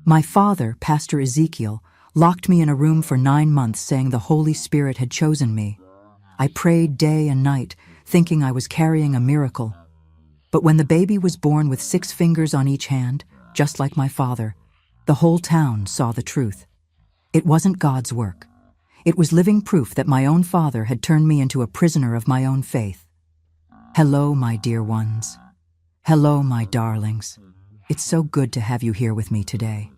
My father, Pastor Ezekiel, locked me in a room for 9 months saying the Holy Spirit had chosen me. I prayed day and night, thinking I was carrying a miracle. But when the baby was born with 6 fingers on each hand, just like my father, the whole town saw the truth. It wasn't God's work. It was living proof that my own father had turned me into a prisoner of my own faith. Hello, my dear ones. Hello, my darlings. It's so good to have you here with me today.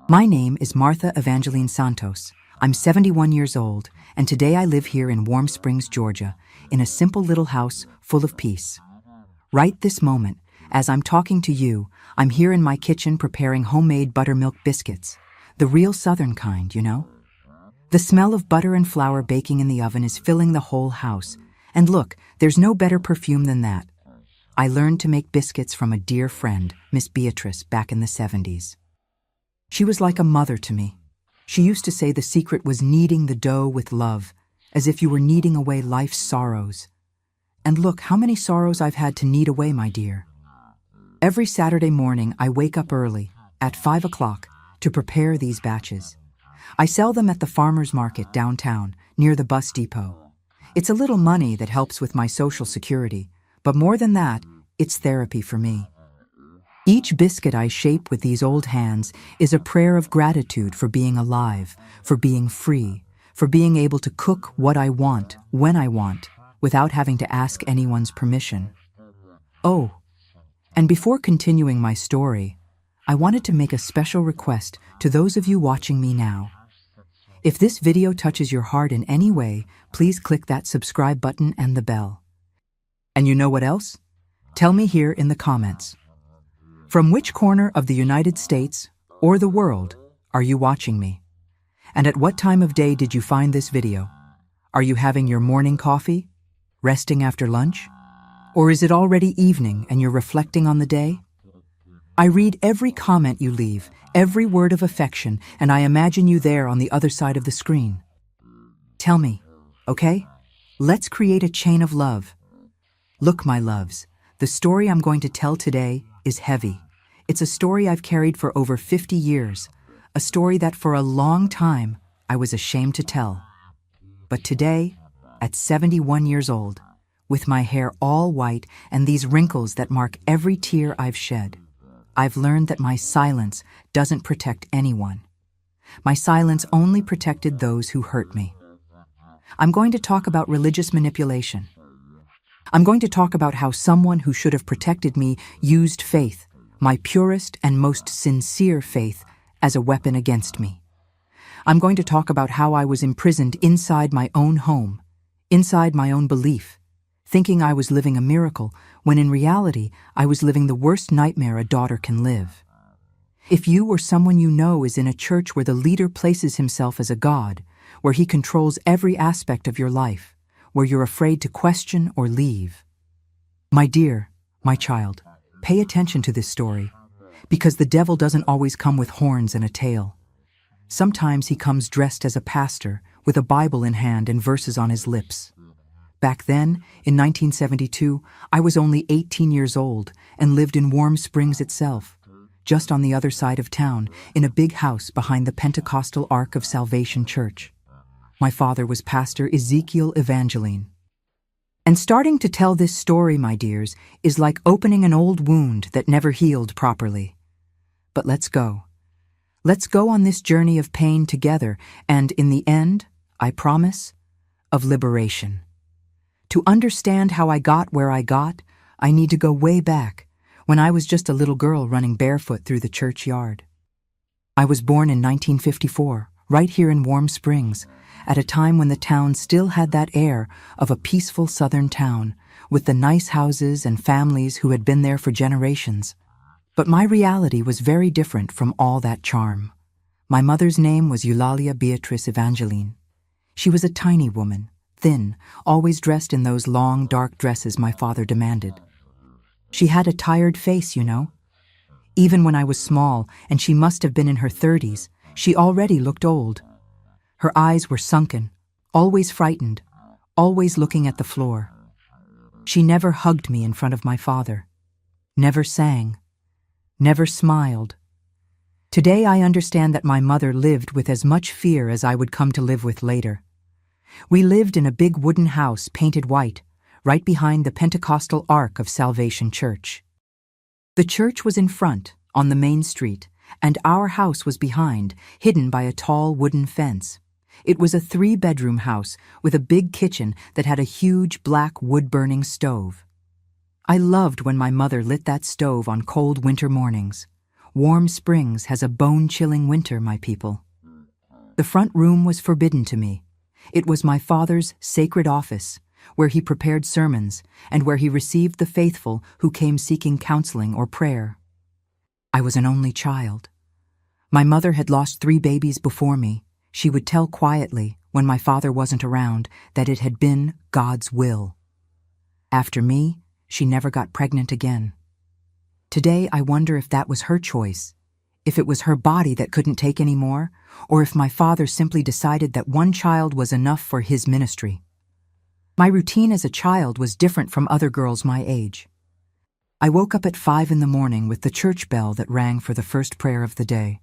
My name is Martha Evangeline Santos. I'm 71 years old, and today I live here in Warm Springs, Georgia, in a simple little house full of peace. Right this moment, as I'm talking to you, I'm here in my kitchen preparing homemade buttermilk biscuits, the real southern kind, you know? The smell of butter and flour baking in the oven is filling the whole house, and look, there's no better perfume than that. I learned to make biscuits from a dear friend, Miss Beatrice, back in the 70s. She was like a mother to me. She used to say the secret was kneading the dough with love, as if you were kneading away life's sorrows. And look how many sorrows I've had to knead away, my dear. Every Saturday morning I wake up early, at 5 o'clock, to prepare these batches. I sell them at the farmer's market downtown, near the bus depot. It's a little money that helps with my social security, but more than that, it's therapy for me. Each biscuit I shape with these old hands is a prayer of gratitude for being alive, for being free, for being able to cook what I want, when I want, without having to ask anyone's permission. Oh, and before continuing my story, I wanted to make a special request to those of you watching me now. If this video touches your heart in any way, please click that subscribe button and the bell. And you know what else? Tell me here in the comments. From which corner of the United States or the world are you watching me? And at what time of day did you find this video? Are you having your morning coffee? Resting after lunch? Or is it already evening and you're reflecting on the day? I read every comment you leave, every word of affection, and I imagine you there on the other side of the screen. Tell me, okay? Let's create a chain of love. Look, my loves, the story I'm going to tell today is heavy. It's a story I've carried for over 50 years, a story that for a long time I was ashamed to tell. But today, at 71 years old, with my hair all white and these wrinkles that mark every tear I've shed, I've learned that my silence doesn't protect anyone. My silence only protected those who hurt me. I'm going to talk about religious manipulation. I'm going to talk about how someone who should have protected me used faith, my purest and most sincere faith, as a weapon against me. I'm going to talk about how I was imprisoned inside my own home, inside my own belief, thinking I was living a miracle, when in reality I was living the worst nightmare a daughter can live. If you or someone you know is in a church where the leader places himself as a god, where he controls every aspect of your life, where you're afraid to question or leave. My dear, my child, pay attention to this story, because the devil doesn't always come with horns and a tail. Sometimes he comes dressed as a pastor, with a Bible in hand and verses on his lips. Back then, in 1972, I was only 18 years old and lived in Warm Springs itself, just on the other side of town, in a big house behind the Pentecostal Ark of Salvation Church. My father was Pastor Ezekiel Evangeline. And starting to tell this story, my dears, is like opening an old wound that never healed properly. But let's go. Let's go on this journey of pain together, and in the end, I promise, of liberation. To understand how I got where I got, I need to go way back, when I was just a little girl running barefoot through the churchyard. I was born in 1954, right here in Warm Springs, at a time when the town still had that air of a peaceful southern town, with the nice houses and families who had been there for generations. But my reality was very different from all that charm. My mother's name was Eulalia Beatrice Evangeline. She was a tiny woman, thin, always dressed in those long, dark dresses my father demanded. She had a tired face, you know. Even when I was small, and she must have been in her 30s, she already looked old. Her eyes were sunken, always frightened, always looking at the floor. She never hugged me in front of my father, never sang, never smiled. Today I understand that my mother lived with as much fear as I would come to live with later. We lived in a big wooden house painted white, right behind the Pentecostal Ark of Salvation Church. The church was in front, on the main street, and our house was behind, hidden by a tall wooden fence. It was a 3-bedroom house with a big kitchen that had a huge black wood-burning stove. I loved when my mother lit that stove on cold winter mornings. Warm Springs has a bone-chilling winter, my people. The front room was forbidden to me. It was my father's sacred office, where he prepared sermons and where he received the faithful who came seeking counseling or prayer. I was an only child. My mother had lost 3 babies before me. She would tell quietly, when my father wasn't around, that it had been God's will. After me, she never got pregnant again. Today, I wonder if that was her choice, if it was her body that couldn't take any more, or if my father simply decided that one child was enough for his ministry. My routine as a child was different from other girls my age. I woke up at 5 in the morning with the church bell that rang for the first prayer of the day.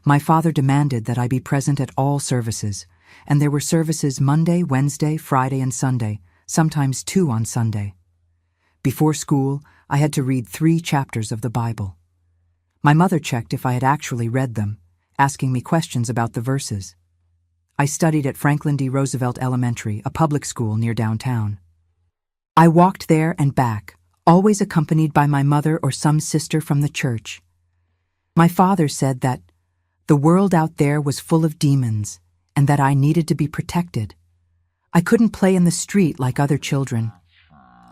My father demanded that I be present at all services, and there were services Monday, Wednesday, Friday, and Sunday, sometimes 2 on Sunday. Before school, I had to read 3 chapters of the Bible. My mother checked if I had actually read them, asking me questions about the verses. I studied at Franklin D. Roosevelt Elementary, a public school near downtown. I walked there and back, always accompanied by my mother or some sister from the church. My father said that the world out there was full of demons and that I needed to be protected. I couldn't play in the street like other children.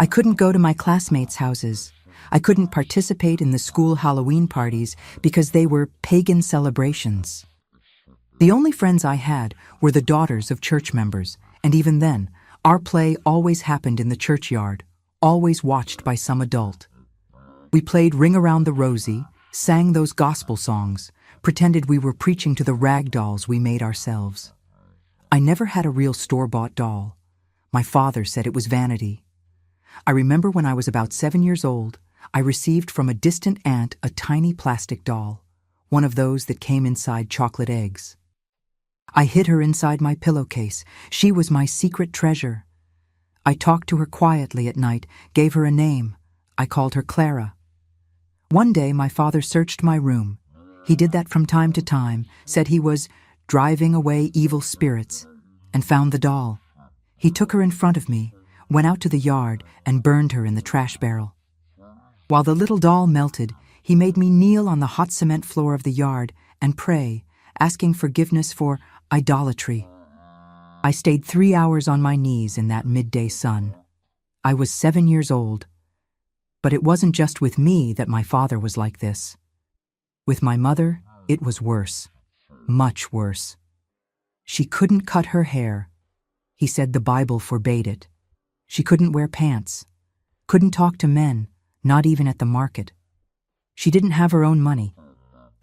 I couldn't go to my classmates' houses. I couldn't participate in the school Halloween parties because they were pagan celebrations. The only friends I had were the daughters of church members, and even then, our play always happened in the churchyard, always watched by some adult. We played Ring Around the Rosie, sang those gospel songs, pretended we were preaching to the rag dolls we made ourselves. I never had a real store-bought doll. My father said it was vanity. I remember when I was about 7 years old, I received from a distant aunt a tiny plastic doll, one of those that came inside chocolate eggs. I hid her inside my pillowcase. She was my secret treasure. I talked to her quietly at night, gave her a name. I called her Clara. One day my father searched my room. He did that from time to time, said he was driving away evil spirits, and found the doll. He took her in front of me, went out to the yard, and burned her in the trash barrel. While the little doll melted, he made me kneel on the hot cement floor of the yard and pray, asking forgiveness for idolatry. I stayed 3 hours on my knees in that midday sun. I was 7 years old. But it wasn't just with me that my father was like this. With my mother, it was worse. Much worse. She couldn't cut her hair. He said the Bible forbade it. She couldn't wear pants. Couldn't talk to men, not even at the market. She didn't have her own money.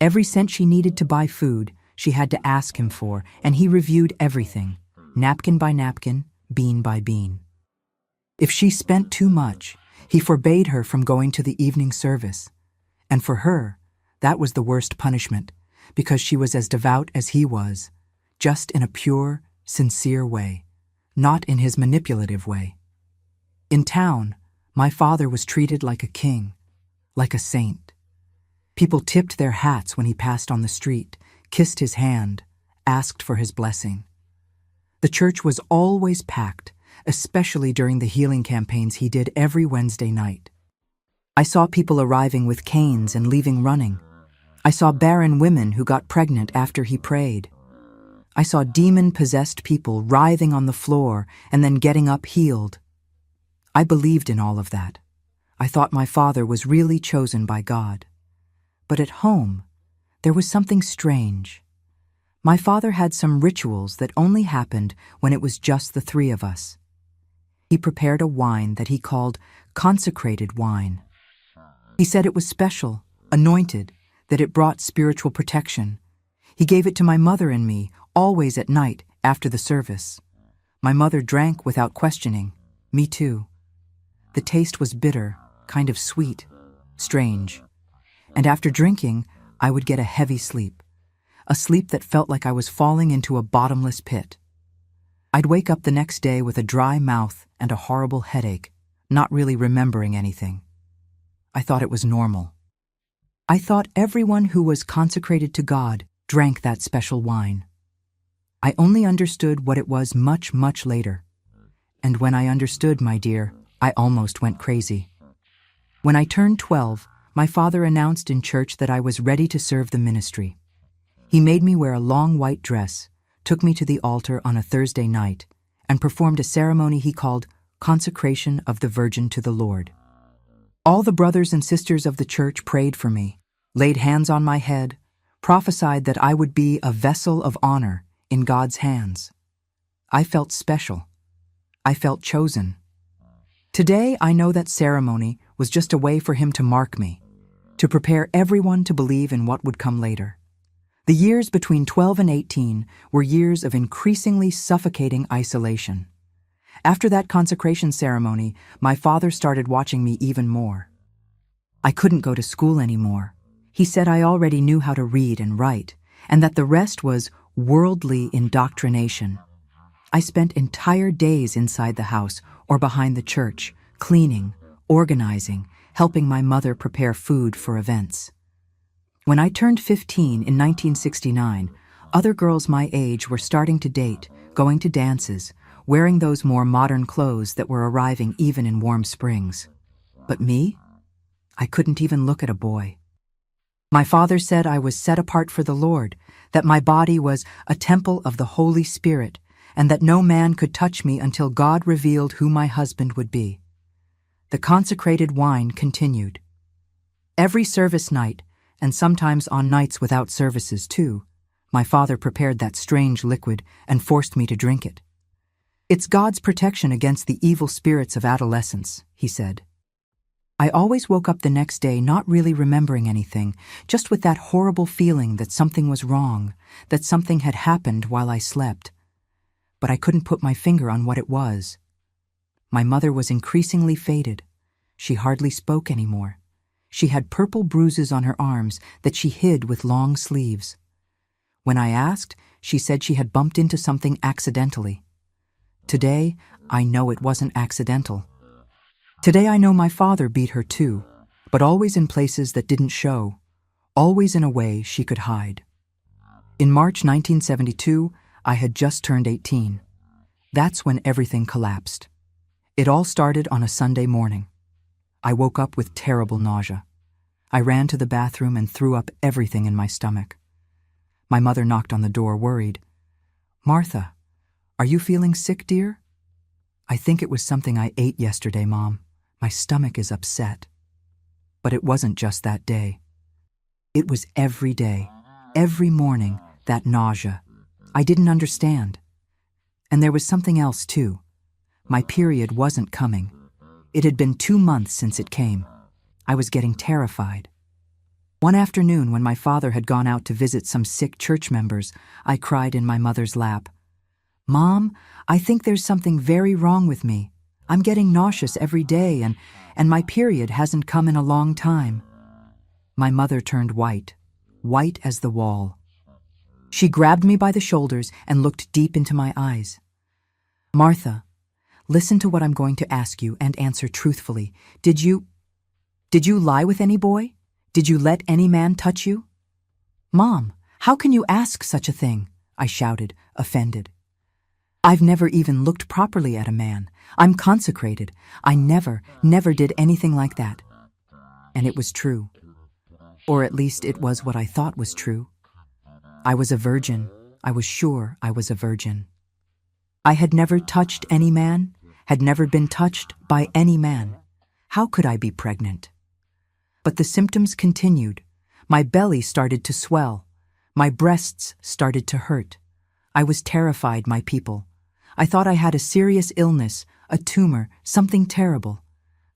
Every cent she needed to buy food, she had to ask him for, and he reviewed everything, napkin by napkin, bean by bean. If she spent too much, he forbade her from going to the evening service. And for her, that was the worst punishment, because she was as devout as he was, just in a pure, sincere way, not in his manipulative way. In town, my father was treated like a king, like a saint. People tipped their hats when he passed on the street, kissed his hand, asked for his blessing. The church was always packed, especially during the healing campaigns he did every Wednesday night. I saw people arriving with canes and leaving running. I saw barren women who got pregnant after he prayed. I saw demon-possessed people writhing on the floor and then getting up healed. I believed in all of that. I thought my father was really chosen by God. But at home, there was something strange. My father had some rituals that only happened when it was just the 3 of us. He prepared a wine that he called consecrated wine. He said it was special, anointed, that it brought spiritual protection. He gave it to my mother and me, always at night after the service. My mother drank without questioning. Me too. The taste was bitter, kind of sweet, strange. And after drinking, I would get a heavy sleep, a sleep that felt like I was falling into a bottomless pit. I'd wake up the next day with a dry mouth and a horrible headache, not really remembering anything. I thought it was normal. I thought everyone who was consecrated to God drank that special wine. I only understood what it was much, much later. And when I understood, my dear, I almost went crazy. When I turned 12, my father announced in church that I was ready to serve the ministry. He made me wear a long white dress, took me to the altar on a Thursday night, and performed a ceremony he called Consecration of the Virgin to the Lord. All the brothers and sisters of the church prayed for me, laid hands on my head, prophesied that I would be a vessel of honor in God's hands. I felt special. I felt chosen. Today, I know that ceremony was just a way for him to mark me, to prepare everyone to believe in what would come later. The years between 12 and 18 were years of increasingly suffocating isolation. After that consecration ceremony, my father started watching me even more. I couldn't go to school anymore. He said I already knew how to read and write, and that the rest was worldly indoctrination. I spent entire days inside the house or behind the church, cleaning, organizing, helping my mother prepare food for events. When I turned 15 in 1969, other girls my age were starting to date, going to dances, wearing those more modern clothes that were arriving even in warm springs. But me? I couldn't even look at a boy. My father said I was set apart for the Lord, that my body was a temple of the Holy Spirit, and that no man could touch me until God revealed who my husband would be. The consecrated wine continued. Every service night, and sometimes on nights without services too, my father prepared that strange liquid and forced me to drink it. It's God's protection against the evil spirits of adolescence, he said. I always woke up the next day not really remembering anything, just with that horrible feeling that something was wrong, that something had happened while I slept. But I couldn't put my finger on what it was. My mother was increasingly faded. She hardly spoke anymore. She had purple bruises on her arms that she hid with long sleeves. When I asked, she said she had bumped into something accidentally. Today, I know it wasn't accidental. Today I know my father beat her too, but always in places that didn't show, always in a way she could hide. In March 1972, I had just turned 18. That's when everything collapsed. It all started on a Sunday morning. I woke up with terrible nausea. I ran to the bathroom and threw up everything in my stomach. My mother knocked on the door, worried. "Martha, are you feeling sick, dear?" "I think it was something I ate yesterday, Mom. My stomach is upset." But it wasn't just that day. It was every day, every morning, that nausea. I didn't understand. And there was something else, too. My period wasn't coming. It had been 2 months since it came. I was getting terrified. One afternoon, when my father had gone out to visit some sick church members, I cried in my mother's lap. "Mom, I think there's something very wrong with me. I'm getting nauseous every day, and my period hasn't come in a long time." My mother turned white, white as the wall. She grabbed me by the shoulders and looked deep into my eyes. "Martha, listen to what I'm going to ask you and answer truthfully. Did you lie with any boy? Did you let any man touch you?" "Mom, how can you ask such a thing?" I shouted, offended. "I've never even looked properly at a man. I'm consecrated. I never did anything like that." And it was true. Or at least it was what I thought was true. I was a virgin. I was sure I was a virgin. I had never touched any man, had never been touched by any man. How could I be pregnant? But the symptoms continued. My belly started to swell. My breasts started to hurt. I was terrified, my people. I thought I had a serious illness, a tumor, something terrible.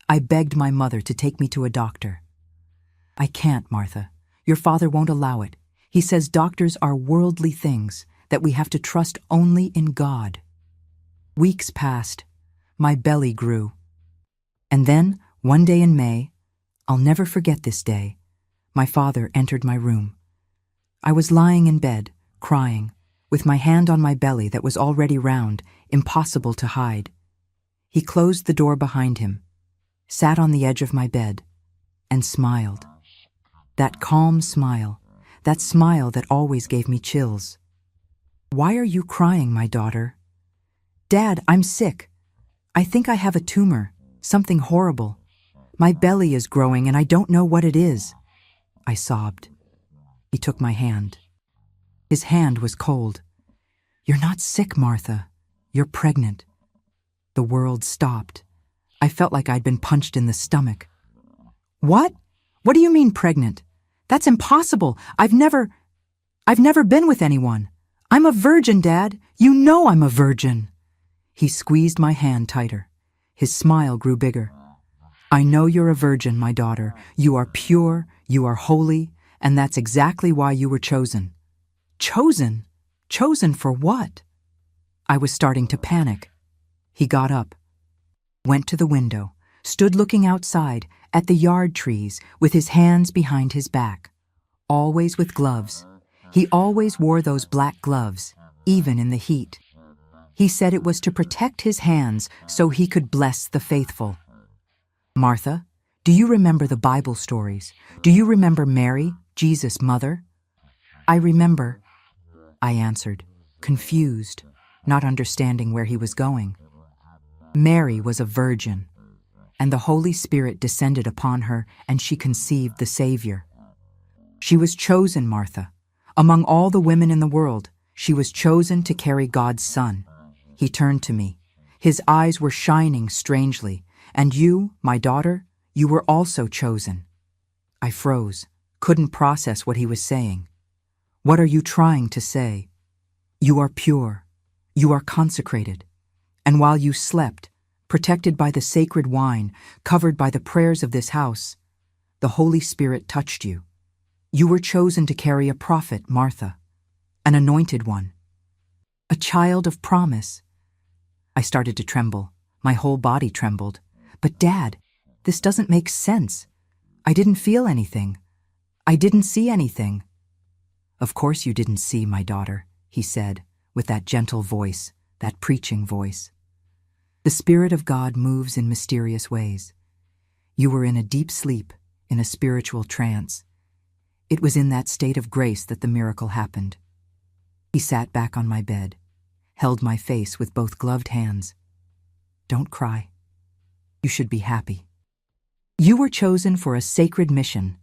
I begged my mother to take me to a doctor. "I can't, Martha. Your father won't allow it. He says doctors are worldly things, that we have to trust only in God." Weeks passed. My belly grew. And then, one day in May, I'll never forget this day, my father entered my room. I was lying in bed, crying, with my hand on my belly that was already round, impossible to hide. He closed the door behind him, sat on the edge of my bed, and smiled. That calm smile, that smile that always gave me chills. "Why are you crying, my daughter?" "Dad, I'm sick. I think I have a tumor, something horrible. My belly is growing and I don't know what it is," I sobbed. He took my hand. His hand was cold. "You're not sick, Martha. You're pregnant." The world stopped. I felt like I'd been punched in the stomach. "What? What do you mean pregnant? That's impossible. I've never been with anyone. I'm a virgin, Dad. You know I'm a virgin." He squeezed my hand tighter. His smile grew bigger. "I know you're a virgin, my daughter. You are pure, you are holy, and that's exactly why you were chosen." "Chosen? Chosen for what?" I was starting to panic. He got up, went to the window, stood looking outside at the yard trees with his hands behind his back, always with gloves. He always wore those black gloves, even in the heat. He said it was to protect his hands so he could bless the faithful. "Martha, do you remember the Bible stories? Do you remember Mary, Jesus' mother?" "I remember," I answered, confused, not understanding where he was going. "Mary was a virgin, and the Holy Spirit descended upon her, and she conceived the Savior. She was chosen, Martha. Among all the women in the world, she was chosen to carry God's Son." He turned to me. His eyes were shining strangely. "And you, my daughter, you were also chosen." I froze, couldn't process what he was saying. "What are you trying to say?" "You are pure. You are consecrated. And while you slept, protected by the sacred wine, covered by the prayers of this house, the Holy Spirit touched you. You were chosen to carry a prophet, Martha, an anointed one, a child of promise." I started to tremble. My whole body trembled. "But Dad, this doesn't make sense. I didn't feel anything. I didn't see anything." "Of course you didn't see, my daughter," he said, with that gentle voice, that preaching voice. "The Spirit of God moves in mysterious ways. You were in a deep sleep, in a spiritual trance. It was in that state of grace that the miracle happened." He sat back on my bed, held my face with both gloved hands. "Don't cry. You should be happy. You were chosen for a sacred mission.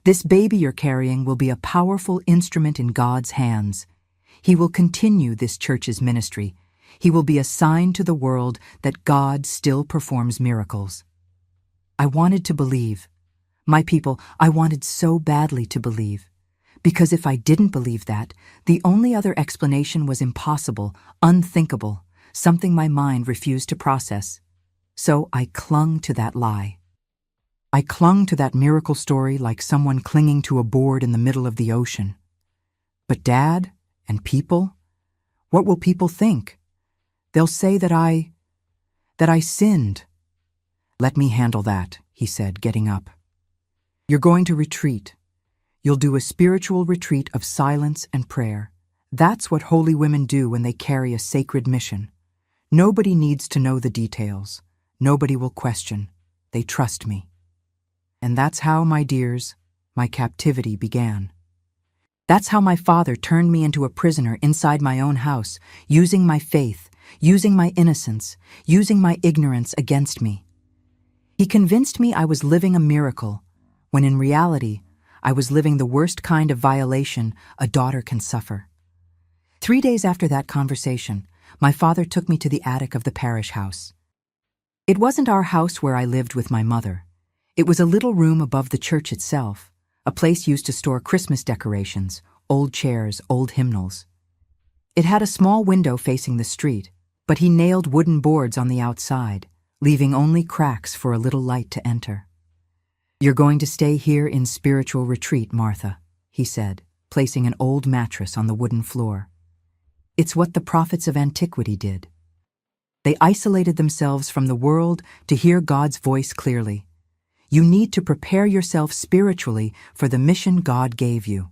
This baby you're carrying will be a powerful instrument in God's hands. He will continue this church's ministry. He will be a sign to the world that God still performs miracles." I wanted to believe. My people, I wanted so badly to believe. Because if I didn't believe that, the only other explanation was impossible, unthinkable, something my mind refused to process. So I clung to that lie. I clung to that miracle story like someone clinging to a board in the middle of the ocean. But Dad and people, what will people think? They'll say that I sinned. "Let me handle that," he said, getting up. "You're going to retreat. You'll do a spiritual retreat of silence and prayer. That's what holy women do when they carry a sacred mission. Nobody needs to know the details. Nobody will question. They trust me." And that's how, my dears, my captivity began. That's how my father turned me into a prisoner inside my own house, using my faith, using my innocence, using my ignorance against me. He convinced me I was living a miracle, when in reality, I was living the worst kind of violation a daughter can suffer. 3 days after that conversation, my father took me to the attic of the parish house. It wasn't our house where I lived with my mother. It was a little room above the church itself, a place used to store Christmas decorations, old chairs, old hymnals. It had a small window facing the street, but he nailed wooden boards on the outside, leaving only cracks for a little light to enter. "You're going to stay here in spiritual retreat, Martha," he said, placing an old mattress on the wooden floor. "It's what the prophets of antiquity did. They isolated themselves from the world to hear God's voice clearly. You need to prepare yourself spiritually for the mission God gave you.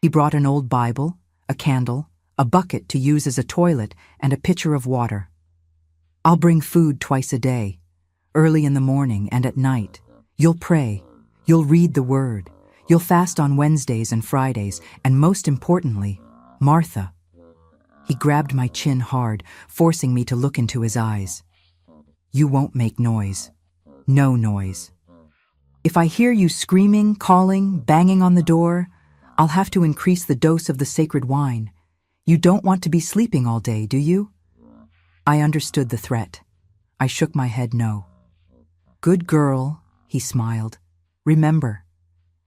He brought an old Bible, a candle, a bucket to use as a toilet, and a pitcher of water. I'll bring food twice a day, early in the morning and at night. You'll pray, you'll read the Word, you'll fast on Wednesdays and Fridays, and most importantly, Martha. He grabbed my chin hard, forcing me to look into his eyes. You won't make noise. No noise. If I hear you screaming, calling, banging on the door, I'll have to increase the dose of the sacred wine. You don't want to be sleeping all day, do you? I understood the threat. I shook my head no. Good girl, he smiled. Remember,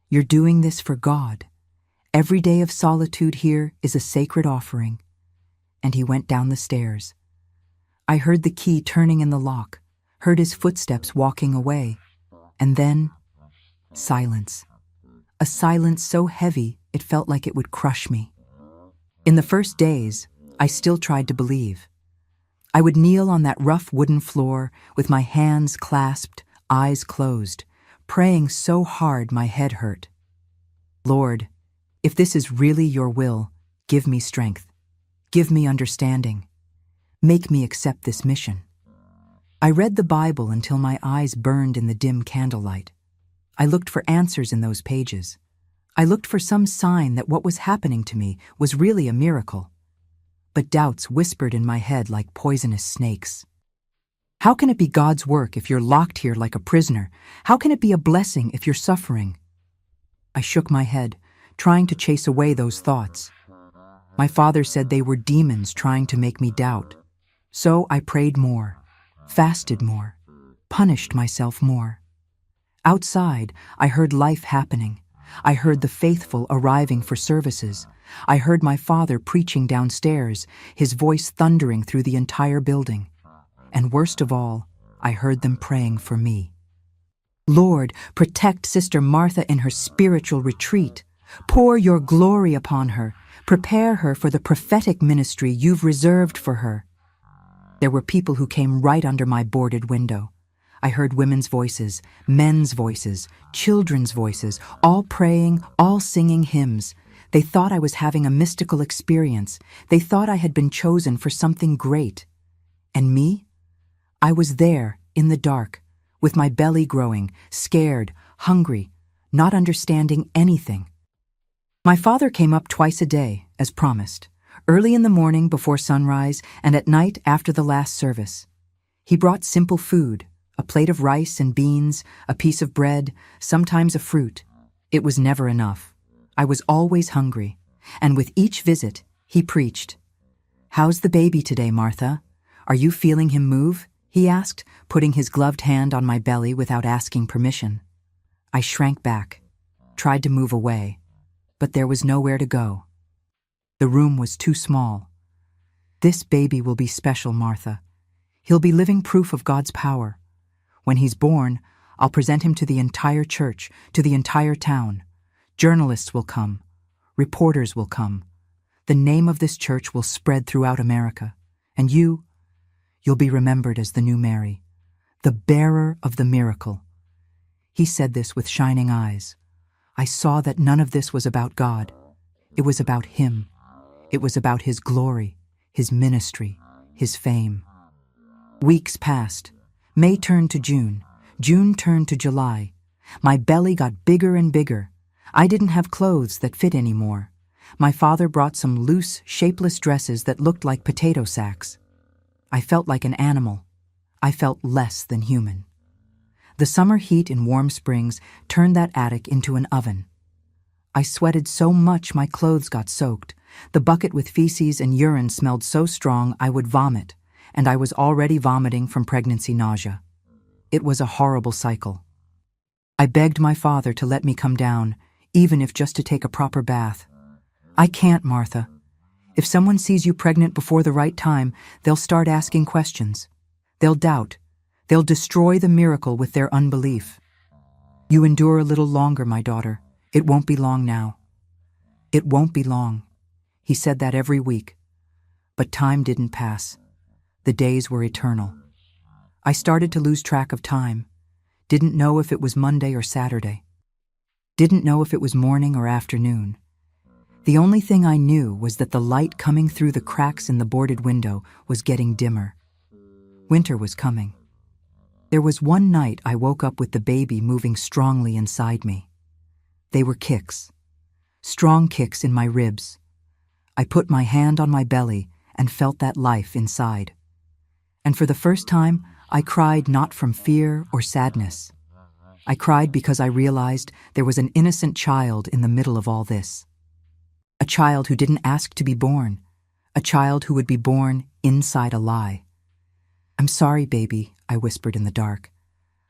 you're doing this for God. Every day of solitude here is a sacred offering. And he went down the stairs. I heard the key turning in the lock, heard his footsteps walking away, and then silence. A silence so heavy it felt like it would crush me. In the first days, I still tried to believe. I would kneel on that rough wooden floor with my hands clasped, eyes closed, praying so hard my head hurt. Lord, if this is really your will, give me strength. Give me understanding. Make me accept this mission. I read the Bible until my eyes burned in the dim candlelight. I looked for answers in those pages. I looked for some sign that what was happening to me was really a miracle. But doubts whispered in my head like poisonous snakes. How can it be God's work if you're locked here like a prisoner? How can it be a blessing if you're suffering? I shook my head, trying to chase away those thoughts. My father said they were demons trying to make me doubt. So I prayed more, fasted more, punished myself more. Outside, I heard life happening. I heard the faithful arriving for services. I heard my father preaching downstairs, his voice thundering through the entire building. And worst of all, I heard them praying for me. Lord, protect Sister Martha in her spiritual retreat. Pour your glory upon her. Prepare her for the prophetic ministry you've reserved for her. There were people who came right under my boarded window. I heard women's voices, men's voices, children's voices, all praying, all singing hymns. They thought I was having a mystical experience. They thought I had been chosen for something great. And me? I was there, in the dark, with my belly growing, scared, hungry, not understanding anything. My father came up twice a day, as promised, early in the morning before sunrise and at night after the last service. He brought simple food, a plate of rice and beans, a piece of bread, sometimes a fruit. It was never enough. I was always hungry, and with each visit, he preached. "How's the baby today, Martha? Are you feeling him move?" he asked, putting his gloved hand on my belly without asking permission. I shrank back, tried to move away, but there was nowhere to go. The room was too small. This baby will be special, Martha. He'll be living proof of God's power. When he's born, I'll present him to the entire church, to the entire town. Journalists will come. Reporters will come. The name of this church will spread throughout America. And you'll be remembered as the new Mary, the bearer of the miracle. He said this with shining eyes. I saw that none of this was about God. It was about him. It was about his glory, his ministry, his fame. Weeks passed. May turned to June. June turned to July. My belly got bigger and bigger. I didn't have clothes that fit anymore. My father brought some loose, shapeless dresses that looked like potato sacks. I felt like an animal. I felt less than human. The summer heat in Warm Springs turned that attic into an oven. I sweated so much my clothes got soaked. The bucket with feces and urine smelled so strong I would vomit, and I was already vomiting from pregnancy nausea. It was a horrible cycle. I begged my father to let me come down, even if just to take a proper bath. I can't, Martha. If someone sees you pregnant before the right time, they'll start asking questions. They'll doubt. They'll destroy the miracle with their unbelief. You endure a little longer, my daughter. It won't be long now. It won't be long. He said that every week. But time didn't pass. The days were eternal. I started to lose track of time. Didn't know if it was Monday or Saturday. Didn't know if it was morning or afternoon. The only thing I knew was that the light coming through the cracks in the boarded window was getting dimmer. Winter was coming. There was one night I woke up with the baby moving strongly inside me. They were kicks. Strong kicks in my ribs. I put my hand on my belly and felt that life inside. And for the first time, I cried not from fear or sadness. I cried because I realized there was an innocent child in the middle of all this. A child who didn't ask to be born. A child who would be born inside a lie. "I'm sorry, baby," I whispered in the dark.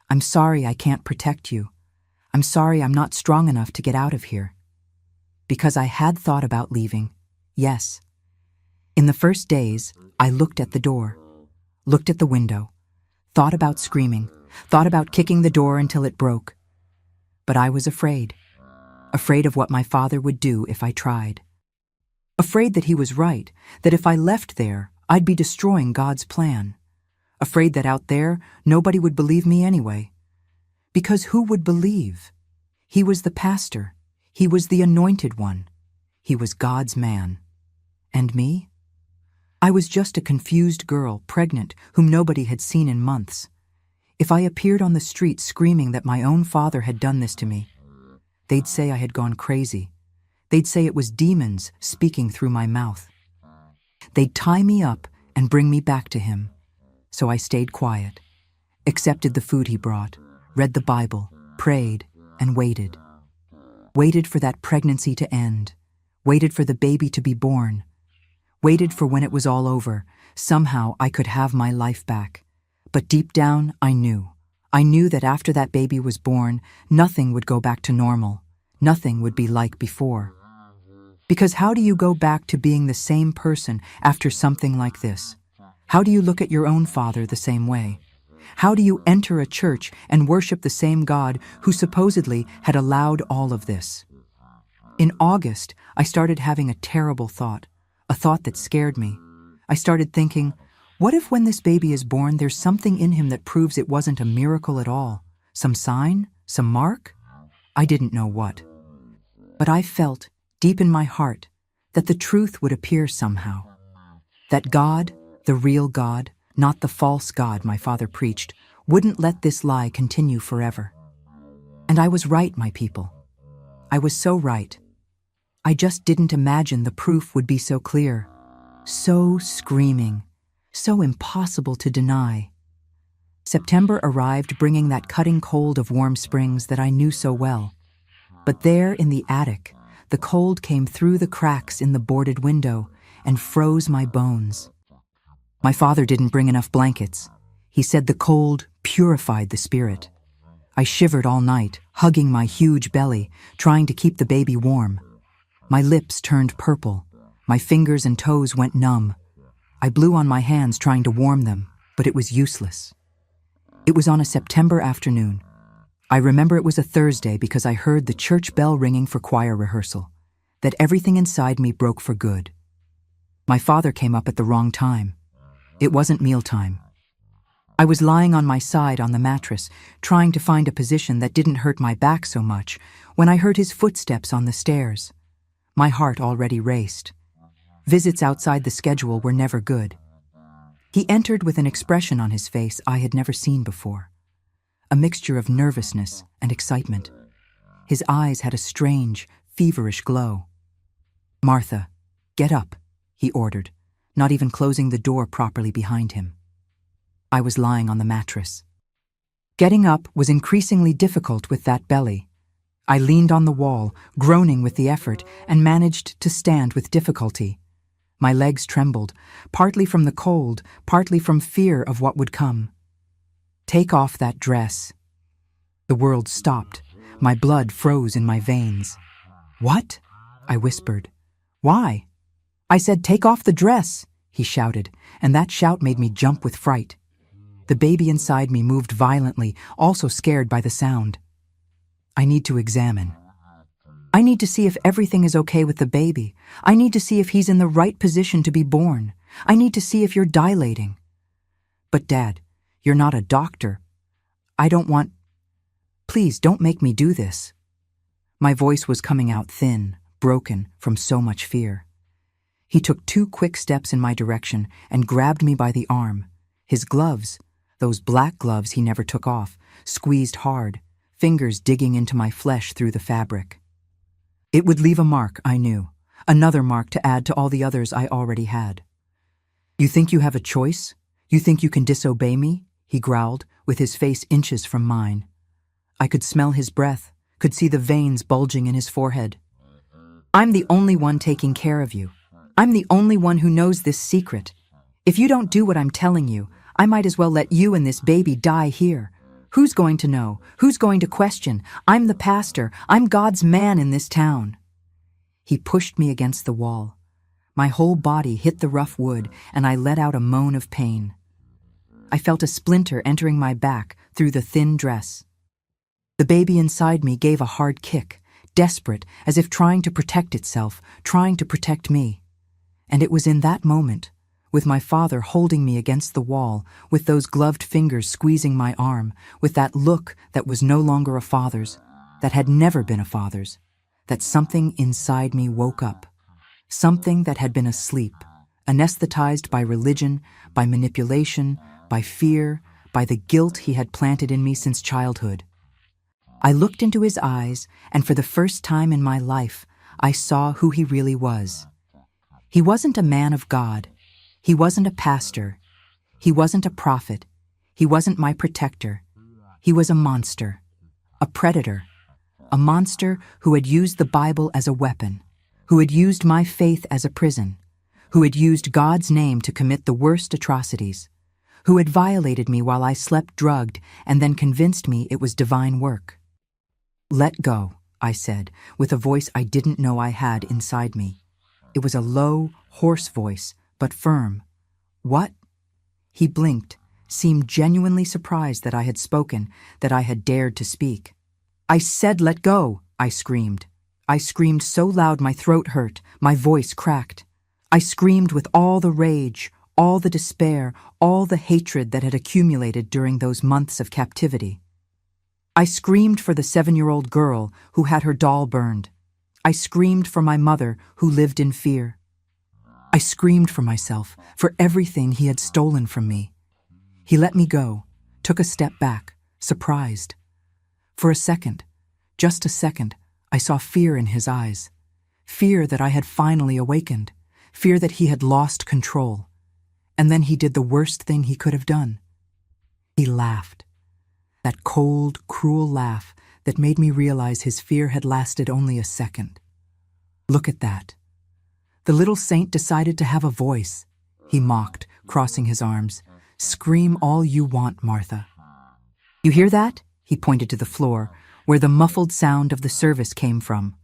"I'm sorry I can't protect you. I'm sorry I'm not strong enough to get out of here." Because I had thought about leaving, yes. In the first days, I looked at the door, looked at the window, thought about screaming, thought about kicking the door until it broke. But I was afraid of what my father would do if I tried. Afraid that he was right, that if I left there, I'd be destroying God's plan. Afraid that out there, nobody would believe me anyway. Because who would believe? He was the pastor. He was the anointed one. He was God's man. And me? I was just a confused girl, pregnant, whom nobody had seen in months. If I appeared on the street screaming that my own father had done this to me, they'd say I had gone crazy. They'd say it was demons speaking through my mouth. They'd tie me up and bring me back to him. So I stayed quiet, accepted the food he brought, read the Bible, prayed, and waited. Waited for that pregnancy to end. Waited for the baby to be born. Waited for when it was all over, somehow I could have my life back. But deep down, I knew. I knew that after that baby was born, nothing would go back to normal. Nothing would be like before. Because how do you go back to being the same person after something like this? How do you look at your own father the same way? How do you enter a church and worship the same God who supposedly had allowed all of this? In August, I started having a terrible thought, a thought that scared me. I started thinking, what if when this baby is born, there's something in him that proves it wasn't a miracle at all? Some sign? Some mark? I didn't know what. But I felt, deep in my heart, that the truth would appear somehow. That God, the real God, not the false God my father preached, wouldn't let this lie continue forever. And I was right, my people. I was so right. I just didn't imagine the proof would be so clear, so screaming, so impossible to deny. September arrived bringing that cutting cold of warm springs that I knew so well. But there in the attic, the cold came through the cracks in the boarded window and froze my bones. My father didn't bring enough blankets. He said the cold purified the spirit. I shivered all night, hugging my huge belly, trying to keep the baby warm. My lips turned purple. My fingers and toes went numb. I blew on my hands trying to warm them, but it was useless. It was on a September afternoon. I remember it was a Thursday because I heard the church bell ringing for choir rehearsal, that everything inside me broke for good. My father came up at the wrong time. It wasn't mealtime. I was lying on my side on the mattress, trying to find a position that didn't hurt my back so much, when I heard his footsteps on the stairs. My heart already raced. Visits outside the schedule were never good. He entered with an expression on his face I had never seen before, a mixture of nervousness and excitement. His eyes had a strange, feverish glow. "Martha, get up," he ordered, not even closing the door properly behind him. I was lying on the mattress. Getting up was increasingly difficult with that belly. I leaned on the wall, groaning with the effort, and managed to stand with difficulty. My legs trembled, partly from the cold, partly from fear of what would come. "Take off that dress." The world stopped. My blood froze in my veins. "What?" I whispered. "Why?" "I said, take off the dress," he shouted, and that shout made me jump with fright. The baby inside me moved violently, also scared by the sound. I need to examine. I need to see if everything is okay with the baby. I need to see if he's in the right position to be born. I need to see if you're dilating. "But Dad, you're not a doctor." "I don't want..." Please don't make me do this. My voice was coming out thin, broken from so much fear. He took 2 quick steps in my direction and grabbed me by the arm. His gloves, those black gloves he never took off, squeezed hard, fingers digging into my flesh through the fabric. It would leave a mark, I knew, another mark to add to all the others I already had. You think you have a choice? You think you can disobey me? He growled, with his face inches from mine. I could smell his breath, could see the veins bulging in his forehead. I'm the only one taking care of you. I'm the only one who knows this secret. If you don't do what I'm telling you, I might as well let you and this baby die here. Who's going to know? Who's going to question? I'm the pastor. I'm God's man in this town. He pushed me against the wall. My whole body hit the rough wood, and I let out a moan of pain. I felt a splinter entering my back through the thin dress. The baby inside me gave a hard kick, desperate, as if trying to protect itself, trying to protect me. And it was in that moment, with my father holding me against the wall, with those gloved fingers squeezing my arm, with that look that was no longer a father's, that had never been a father's, that something inside me woke up. Something that had been asleep, anesthetized by religion, by manipulation, by fear, by the guilt he had planted in me since childhood. I looked into his eyes, and for the first time in my life, I saw who he really was. He wasn't a man of God. He wasn't a pastor. He wasn't a prophet. He wasn't my protector. He was a monster, a predator, a monster who had used the Bible as a weapon, who had used my faith as a prison, who had used God's name to commit the worst atrocities, who had violated me while I slept drugged and then convinced me it was divine work. Let go, I said, with a voice I didn't know I had inside me. It was a low, hoarse voice, but firm. What? He blinked, seemed genuinely surprised that I had spoken, that I had dared to speak. I said let go, I screamed. I screamed so loud my throat hurt, my voice cracked. I screamed with all the rage, all the despair, all the hatred that had accumulated during those months of captivity. I screamed for the 7-year-old girl who had her doll burned. I screamed for my mother who lived in fear. I screamed for myself, for everything he had stolen from me. He let me go, took a step back, surprised. For a second, just a second, I saw fear in his eyes. Fear that I had finally awakened. Fear that he had lost control. And then he did the worst thing he could have done. He laughed. That cold, cruel laugh that made me realize his fear had lasted only a second. Look at that. The little saint decided to have a voice, he mocked, crossing his arms. Scream all you want, Martha. You hear that? He pointed to the floor, where the muffled sound of the service came from.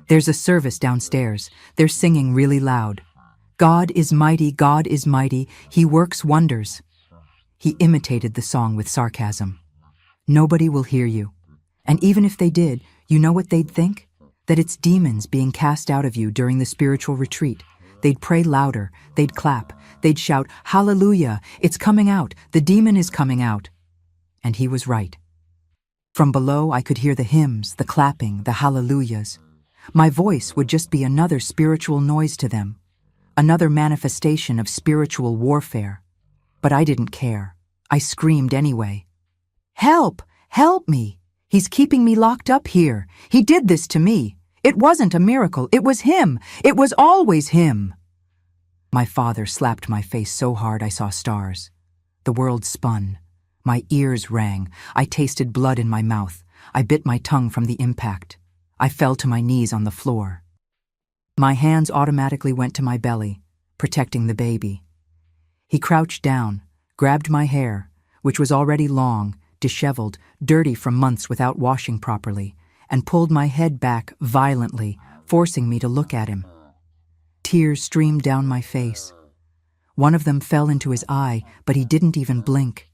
There's a service downstairs. They're singing really loud. God is mighty, He works wonders. He imitated the song with sarcasm. Nobody will hear you. And even if they did, you know what they'd think? That it's demons being cast out of you during the spiritual retreat. They'd pray louder, they'd clap, they'd shout, "Hallelujah, it's coming out, the demon is coming out." And he was right. From below, I could hear the hymns, the clapping, the hallelujahs. My voice would just be another spiritual noise to them, another manifestation of spiritual warfare. But I didn't care. I screamed anyway. Help! Help me! He's keeping me locked up here. He did this to me. It wasn't a miracle. It was him. It was always him. My father slapped my face so hard I saw stars. The world spun. My ears rang. I tasted blood in my mouth. I bit my tongue from the impact. I fell to my knees on the floor. My hands automatically went to my belly, protecting the baby. He crouched down, grabbed my hair, which was already long, disheveled, dirty from months without washing properly, and pulled my head back violently, forcing me to look at him. Tears streamed down my face. One of them fell into his eye, but he didn't even blink.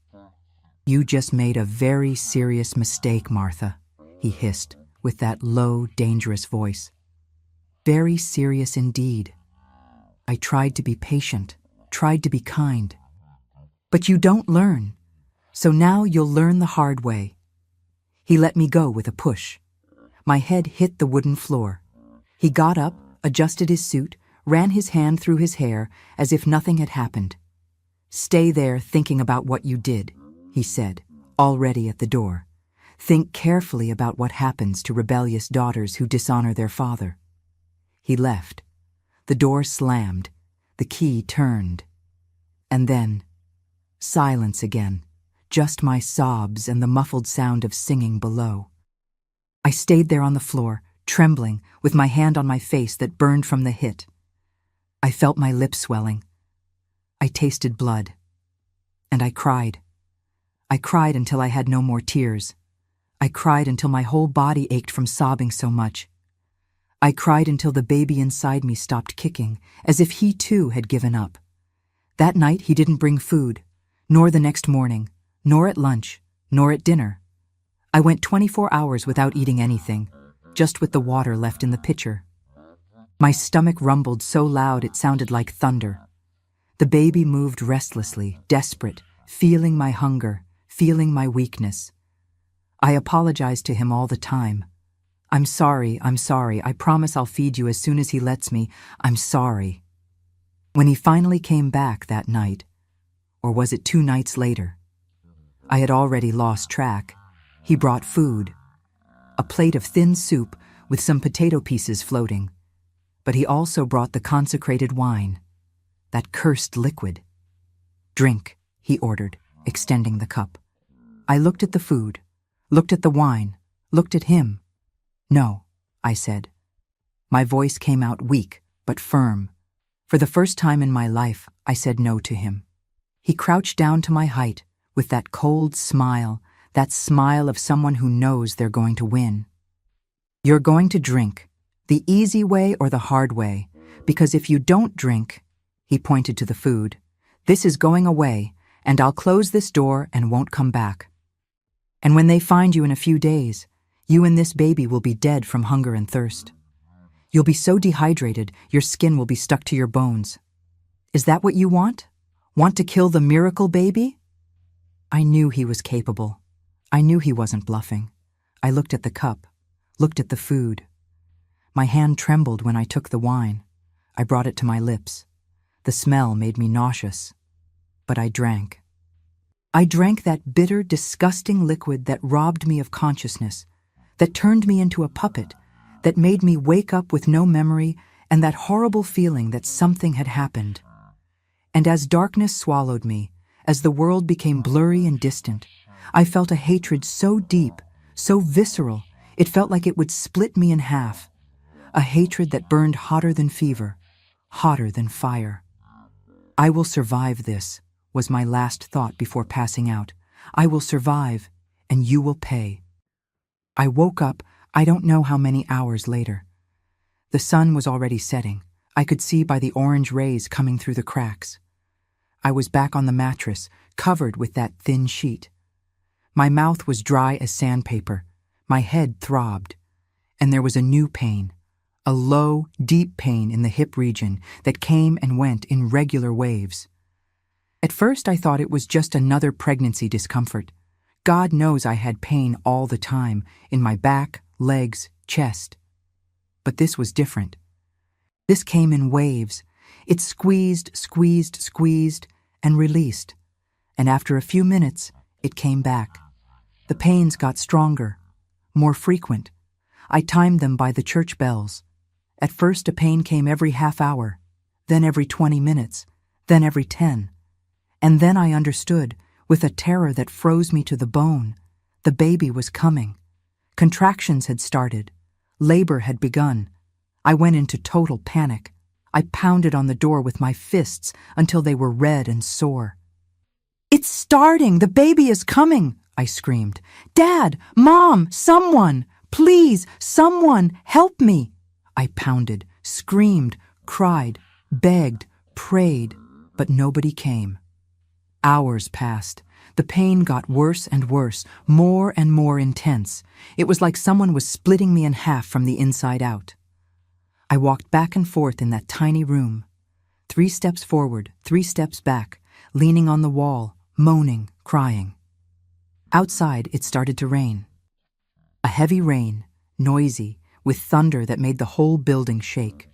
You just made a very serious mistake, Martha, he hissed, with that low, dangerous voice. Very serious indeed. I tried to be patient, tried to be kind. But you don't learn. So now you'll learn the hard way. He let me go with a push. My head hit the wooden floor. He got up, adjusted his suit, ran his hand through his hair as if nothing had happened. "Stay there thinking about what you did," he said, already at the door. "Think carefully about what happens to rebellious daughters who dishonor their father." He left. The door slammed. The key turned. And then, silence again, just my sobs and the muffled sound of singing below. I stayed there on the floor, trembling, with my hand on my face that burned from the hit. I felt my lips swelling. I tasted blood. And I cried. I cried until I had no more tears. I cried until my whole body ached from sobbing so much. I cried until the baby inside me stopped kicking, as if he too had given up. That night he didn't bring food, nor the next morning, nor at lunch, nor at dinner. I went 24 hours without eating anything, just with the water left in the pitcher. My stomach rumbled so loud it sounded like thunder. The baby moved restlessly, desperate, feeling my hunger, feeling my weakness. I apologized to him all the time. I'm sorry, I promise I'll feed you as soon as he lets me. I'm sorry." When he finally came back that night, or was it 2 nights later? I had already lost track. He brought food. A plate of thin soup with some potato pieces floating. But he also brought the consecrated wine, that cursed liquid. "Drink," he ordered, extending the cup. I looked at the food, looked at the wine, looked at him. "No," I said. My voice came out weak, but firm. For the first time in my life, I said no to him. He crouched down to my height with that cold smile, that smile of someone who knows they're going to win. "You're going to drink, the easy way or the hard way, because if you don't drink," he pointed to the food, "this is going away, and I'll close this door and won't come back. And when they find you in a few days, you and this baby will be dead from hunger and thirst. You'll be so dehydrated, your skin will be stuck to your bones. Is that what you want? Want to kill the miracle baby?" I knew he was capable. I knew he wasn't bluffing. I looked at the cup, looked at the food. My hand trembled when I took the wine. I brought it to my lips. The smell made me nauseous. But I drank. I drank that bitter, disgusting liquid that robbed me of consciousness, that turned me into a puppet, that made me wake up with no memory and that horrible feeling that something had happened. And as darkness swallowed me, as the world became blurry and distant, I felt a hatred so deep, so visceral, it felt like it would split me in half. A hatred that burned hotter than fever, hotter than fire. "I will survive this," was my last thought before passing out. "I will survive, and you will pay." I woke up, I don't know how many hours later. The sun was already setting. I could see by the orange rays coming through the cracks. I was back on the mattress, covered with that thin sheet. My mouth was dry as sandpaper. My head throbbed. And there was a new pain, a low, deep pain in the hip region that came and went in regular waves. At first I thought it was just another pregnancy discomfort. God knows I had pain all the time, in my back, legs, chest. But this was different. This came in waves. It squeezed, squeezed, squeezed, and released. And after a few minutes, it came back. The pains got stronger, more frequent. I timed them by the church bells. At first a pain came every half hour, then every 20 minutes, then every 10. And then I understood, with a terror that froze me to the bone, the baby was coming. Contractions had started. Labor had begun. I went into total panic. I pounded on the door with my fists until they were red and sore. "It's starting! The baby is coming!" I screamed. "Dad! Mom! Someone! Please! Someone! Help me!" I pounded, screamed, cried, begged, prayed, but nobody came. Hours passed. The pain got worse and worse, more and more intense. It was like someone was splitting me in half from the inside out. I walked back and forth in that tiny room. 3 steps forward, 3 steps back, leaning on the wall, moaning, crying. Outside, it started to rain. A heavy rain, noisy, with thunder that made the whole building shake.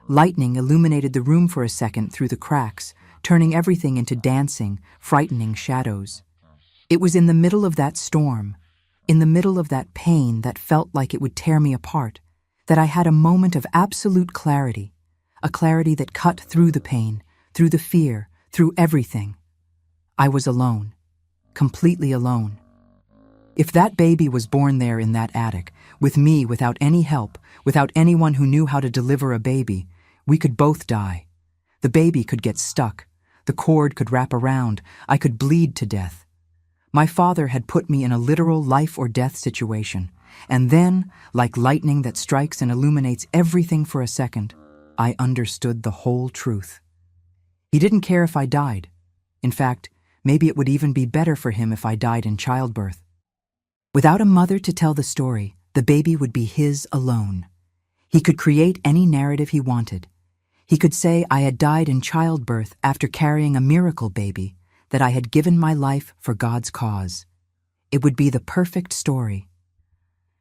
Lightning illuminated the room for a second through the cracks, turning everything into dancing, frightening shadows. It was in the middle of that storm, in the middle of that pain that felt like it would tear me apart, that I had a moment of absolute clarity, a clarity that cut through the pain, through the fear, through everything. I was alone, completely alone. If that baby was born there in that attic, with me without any help, without anyone who knew how to deliver a baby, we could both die. The baby could get stuck, the cord could wrap around, I could bleed to death. My father had put me in a literal life or death situation, and then, like lightning that strikes and illuminates everything for a second, I understood the whole truth. He didn't care if I died. In fact, maybe it would even be better for him if I died in childbirth. Without a mother to tell the story, the baby would be his alone. He could create any narrative he wanted. He could say I had died in childbirth after carrying a miracle baby, that I had given my life for God's cause. It would be the perfect story.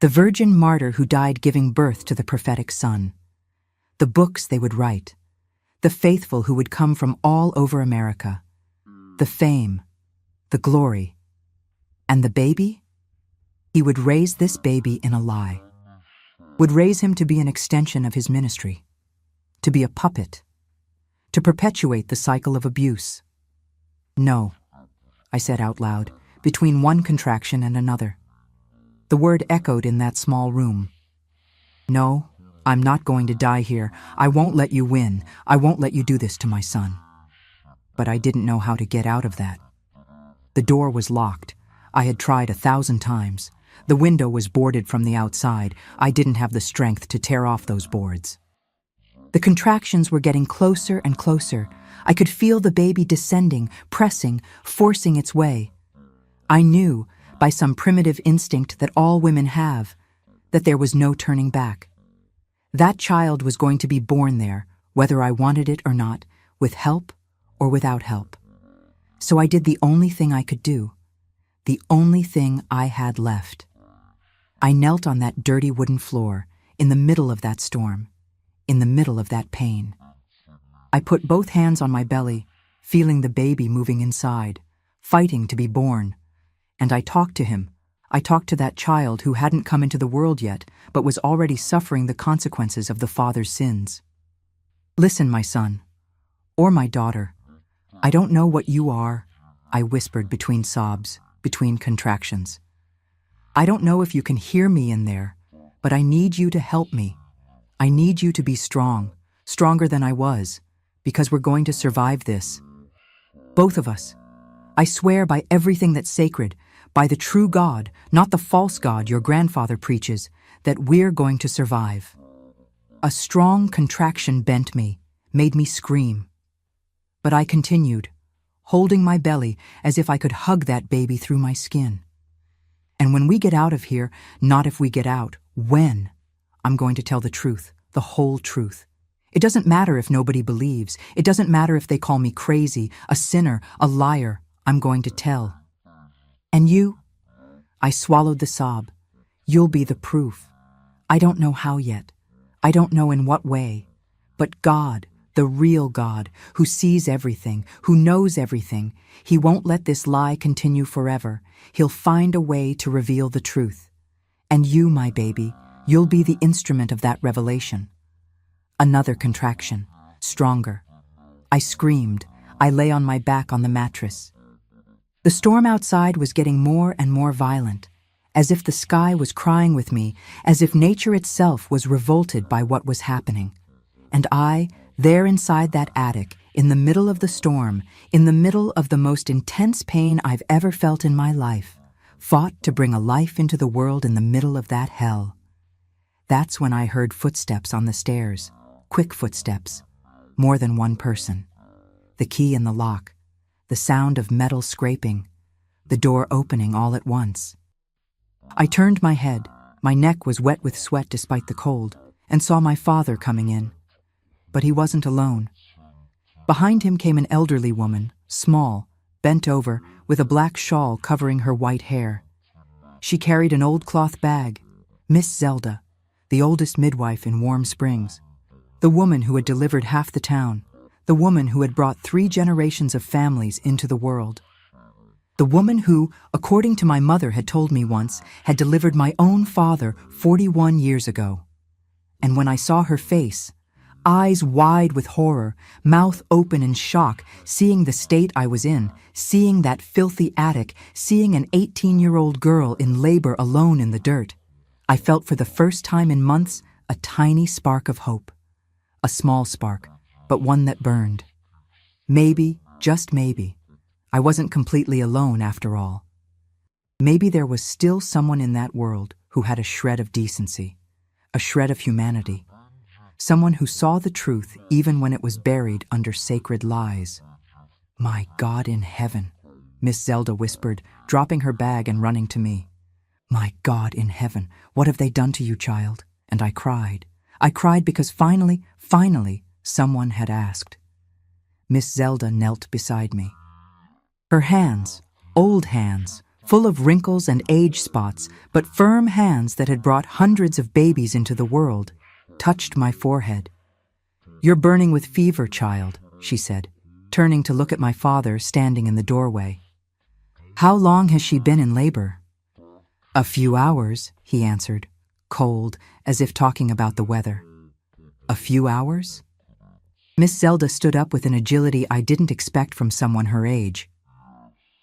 The virgin martyr who died giving birth to the prophetic son. The books they would write. The faithful who would come from all over America. The fame, the glory. And the baby? He would raise this baby in a lie. Would raise him to be an extension of his ministry. To be a puppet. To perpetuate the cycle of abuse. No, I said out loud, between one contraction and another. The word echoed in that small room. No, I'm not going to die here. I won't let you win. I won't let you do this to my son. But I didn't know how to get out of that. The door was locked. I had tried 1,000 times. The window was boarded from the outside. I didn't have the strength to tear off those boards. The contractions were getting closer and closer. I could feel the baby descending, pressing, forcing its way. I knew, by some primitive instinct that all women have, that there was no turning back. That child was going to be born there, whether I wanted it or not, with help or without help. So I did the only thing I could do, the only thing I had left. I knelt on that dirty wooden floor, in the middle of that storm, in the middle of that pain. I put both hands on my belly, feeling the baby moving inside, fighting to be born. And I talked to him. I talked to that child who hadn't come into the world yet, but was already suffering the consequences of the father's sins. Listen, my son, or my daughter. I don't know what you are, I whispered between sobs, between contractions. I don't know if you can hear me in there, but I need you to help me. I need you to be strong, stronger than I was, because we're going to survive this. Both of us. I swear by everything that's sacred, by the true God, not the false God your grandfather preaches, that we're going to survive. A strong contraction bent me, made me scream. But I continued, holding my belly as if I could hug that baby through my skin. And when we get out of here, not if we get out, when, I'm going to tell the truth, the whole truth. It doesn't matter if nobody believes. It doesn't matter if they call me crazy, a sinner, a liar. I'm going to tell. And you? I swallowed the sob. You'll be the proof. I don't know how yet. I don't know in what way. But God, the real God, who sees everything, who knows everything, He won't let this lie continue forever. He'll find a way to reveal the truth. And you, my baby, you'll be the instrument of that revelation. Another contraction, stronger. I screamed. I lay on my back on the mattress. The storm outside was getting more and more violent, as if the sky was crying with me, as if nature itself was revolted by what was happening. And I, there inside that attic, in the middle of the storm, in the middle of the most intense pain I've ever felt in my life, fought to bring a life into the world in the middle of that hell. That's when I heard footsteps on the stairs, quick footsteps, more than one person. The key in the lock, the sound of metal scraping, the door opening all at once. I turned my head, my neck was wet with sweat despite the cold, and saw my father coming in. But he wasn't alone. Behind him came an elderly woman, small, bent over, with a black shawl covering her white hair. She carried an old cloth bag. Miss Zelda, the oldest midwife in Warm Springs. The woman who had delivered half the town. The woman who had brought 3 generations of families into the world. The woman who, according to my mother had told me once, had delivered my own father 41 years ago. And when I saw her face, eyes wide with horror, mouth open in shock, seeing the state I was in, seeing that filthy attic, seeing an 18-year-old girl in labor alone in the dirt, I felt for the first time in months a tiny spark of hope. A small spark, but one that burned. Maybe, just maybe, I wasn't completely alone after all. Maybe there was still someone in that world who had a shred of decency, a shred of humanity, someone who saw the truth even when it was buried under sacred lies. My God in heaven, Miss Zelda whispered, dropping her bag and running to me. My God in heaven, what have they done to you, child? And I cried. I cried because finally, someone had asked. Miss Zelda knelt beside me. Her hands, old hands, full of wrinkles and age spots, but firm hands that had brought hundreds of babies into the world, touched my forehead. You're burning with fever, child, she said, turning to look at my father standing in the doorway. How long has she been in labor? A few hours, he answered, cold, as if talking about the weather. A few hours? Miss Zelda stood up with an agility I didn't expect from someone her age.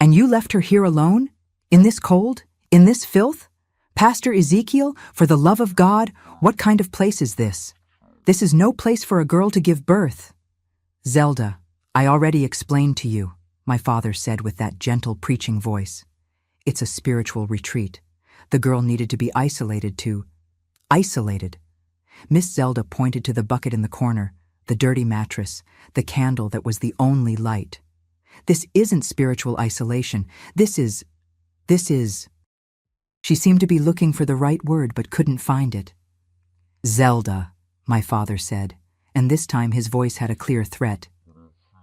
And you left her here alone? In this cold? In this filth? Pastor Ezekiel, for the love of God, what kind of place is this? This is no place for a girl to give birth. Zelda, I already explained to you, my father said with that gentle preaching voice. It's a spiritual retreat. The girl needed to be isolated. Miss Zelda pointed to the bucket in the corner, the dirty mattress, the candle that was the only light. This isn't spiritual isolation. This is... She seemed to be looking for the right word but couldn't find it. Zelda, my father said, and this time his voice had a clear threat.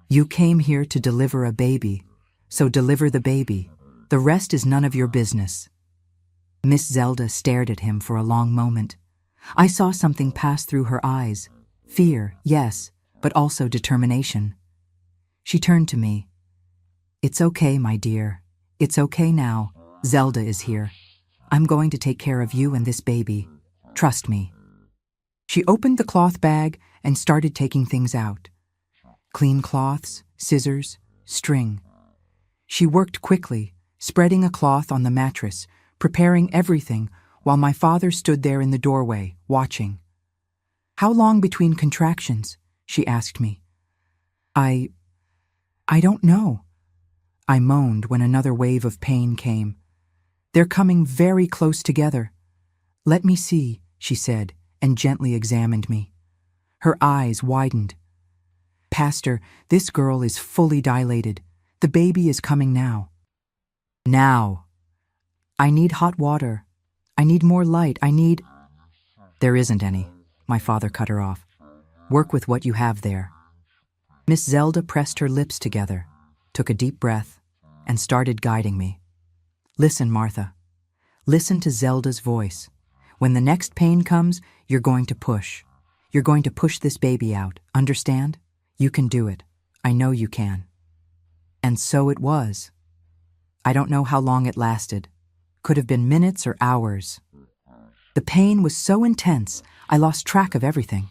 You came here to deliver a baby, so deliver the baby. The rest is none of your business. Miss Zelda stared at him for a long moment. I saw something pass through her eyes. Fear, yes, but also determination. She turned to me. It's okay, my dear. It's okay now. Zelda is here. I'm going to take care of you and this baby. Trust me. She opened the cloth bag and started taking things out. Clean cloths, scissors, string. She worked quickly, spreading a cloth on the mattress, preparing everything while my father stood there in the doorway, watching. How long between contractions? She asked me. I don't know. I moaned when another wave of pain came. They're coming very close together. Let me see, she said, and gently examined me. Her eyes widened. Pastor, this girl is fully dilated. The baby is coming now. Now. I need hot water. I need more light. There isn't any, my father cut her off. Work with what you have there. Miss Zelda pressed her lips together, took a deep breath, and started guiding me. Listen, Martha. Listen to Zelda's voice. When the next pain comes, you're going to push. You're going to push this baby out. Understand? You can do it. I know you can. And so it was. I don't know how long it lasted. Could have been minutes or hours. The pain was so intense, I lost track of everything.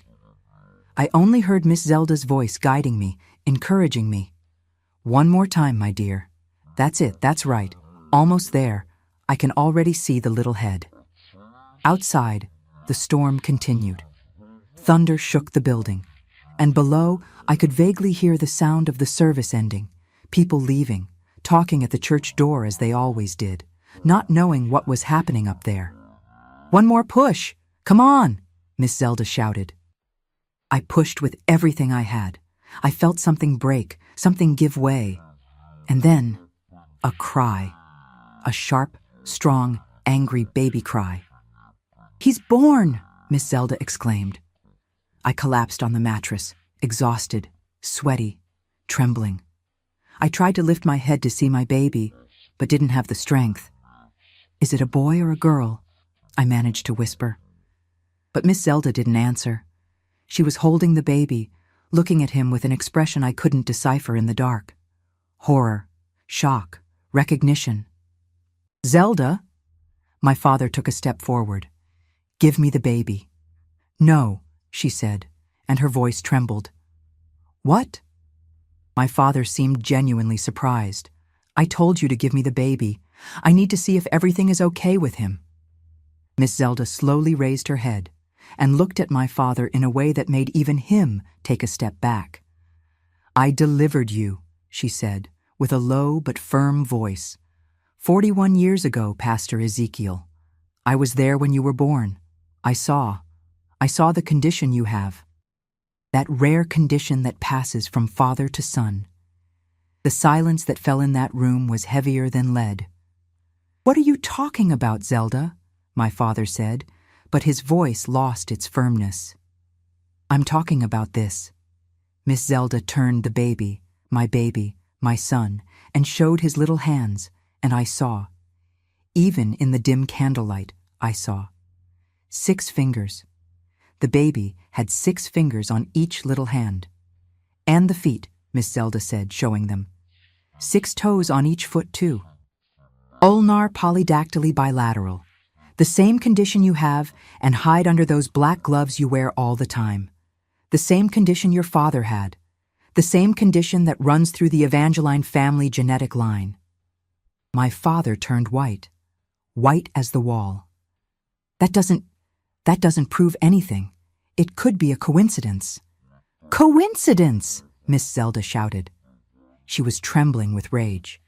I only heard Miss Zelda's voice guiding me, encouraging me. One more time, my dear. That's it, that's right. Almost there. I can already see the little head. Outside, the storm continued. Thunder shook the building, and below, I could vaguely hear the sound of the service ending, people leaving, talking at the church door as they always did, not knowing what was happening up there. One more push! Come on! Miss Zelda shouted. I pushed with everything I had. I felt something break, something give way. And then, a cry. A sharp, strong, angry baby cry. He's born! Miss Zelda exclaimed. I collapsed on the mattress, exhausted, sweaty, trembling. I tried to lift my head to see my baby, but didn't have the strength. "Is it a boy or a girl?" I managed to whisper. But Miss Zelda didn't answer. She was holding the baby, looking at him with an expression I couldn't decipher in the dark. Horror, shock, recognition. "Zelda?" My father took a step forward. "Give me the baby." "No," she said, and her voice trembled. "What?" My father seemed genuinely surprised. "I told you to give me the baby. I need to see if everything is okay with him." Miss Zelda slowly raised her head and looked at my father in a way that made even him take a step back. "I delivered you," she said, with a low but firm voice. 41 years ago, Pastor Ezekiel. I was there when you were born. I saw the condition you have. That rare condition that passes from father to son. The silence that fell in that room was heavier than lead. "What are you talking about, Zelda?" my father said, but his voice lost its firmness. "I'm talking about this." Miss Zelda turned the baby, my son, and showed his little hands, and I saw. Even in the dim candlelight, I saw. 6 fingers. The baby had 6 fingers on each little hand. "And the feet," Miss Zelda said, showing them. 6 toes on each foot, too. "Ulnar polydactyly bilateral. The same condition you have and hide under those black gloves you wear all the time. The same condition your father had. The same condition that runs through the Evangeline family genetic line." My father turned white as the wall. That doesn't prove anything. It could be a coincidence." "Coincidence!" Miss Zelda shouted. She was trembling with rage.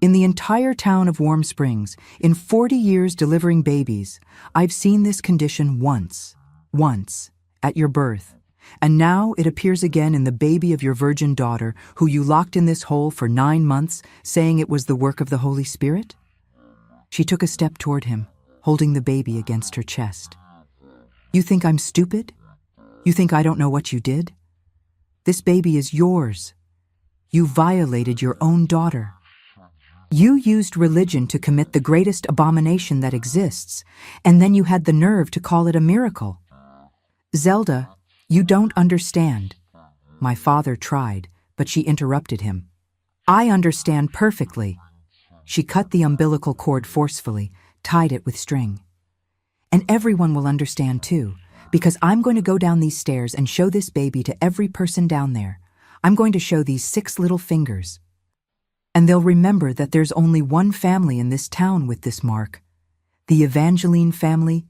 "In the entire town of Warm Springs, in 40 years delivering babies, I've seen this condition once, at your birth, and now it appears again in the baby of your virgin daughter, who you locked in this hole for 9 months, saying it was the work of the Holy Spirit?" She took a step toward him, holding the baby against her chest. "You think I'm stupid? You think I don't know what you did? This baby is yours. You violated your own daughter. You used religion to commit the greatest abomination that exists, and then you had the nerve to call it a miracle. Zelda, you don't understand." My father tried, but she interrupted him. "I understand perfectly." She cut the umbilical cord forcefully, tied it with string. "And everyone will understand too, because I'm going to go down these stairs and show this baby to every person down there. I'm going to show these 6 little fingers. And they'll remember that there's only one family in this town with this mark. The Evangeline family,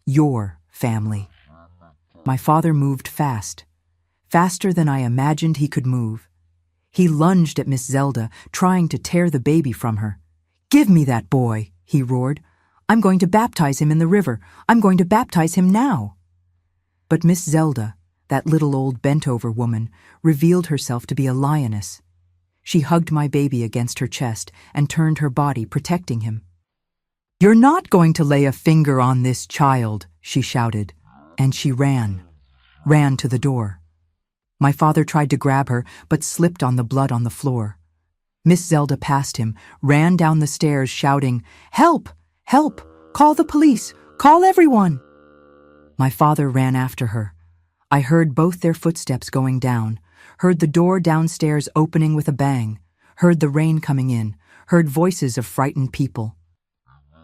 your family." My father moved fast, faster than I imagined he could move. He lunged at Miss Zelda, trying to tear the baby from her. "Give me that boy," he roared. "I'm going to baptize him in the river. I'm going to baptize him now." But Miss Zelda, that little old bent-over woman, revealed herself to be a lioness. She hugged my baby against her chest and turned her body, protecting him. "You're not going to lay a finger on this child," she shouted, and she ran to the door. My father tried to grab her, but slipped on the blood on the floor. Miss Zelda passed him, ran down the stairs shouting, "Help! Help! Call the police! Call everyone!" My father ran after her. I heard both their footsteps going down, heard the door downstairs opening with a bang, heard the rain coming in, heard voices of frightened people.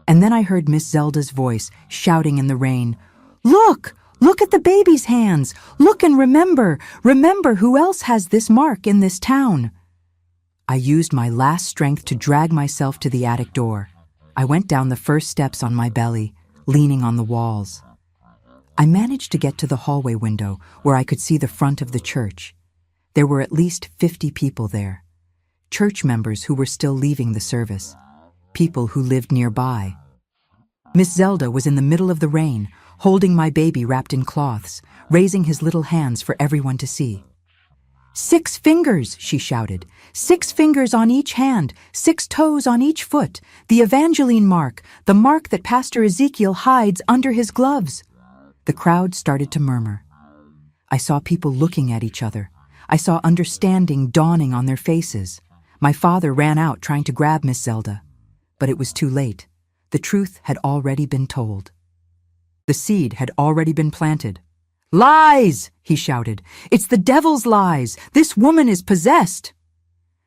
And then I heard Miss Zelda's voice shouting in the rain, "Look! Look at the baby's hands! Look and remember who else has this mark in this town!" I used my last strength to drag myself to the attic door. I went down the first steps on my belly, leaning on the walls. I managed to get to the hallway window where I could see the front of the church. There were at least 50 people there. Church members who were still leaving the service. People who lived nearby. Miss Zelda was in the middle of the rain, holding my baby wrapped in cloths, raising his little hands for everyone to see. "6 fingers, she shouted. 6 fingers on each hand, 6 toes on each foot, the Evangeline mark, the mark that Pastor Ezekiel hides under his gloves." The crowd started to murmur. I saw people looking at each other. I saw understanding dawning on their faces. My father ran out trying to grab Miss Zelda. But it was too late. The truth had already been told. The seed had already been planted. "Lies!" he shouted. "It's the devil's lies! This woman is possessed!"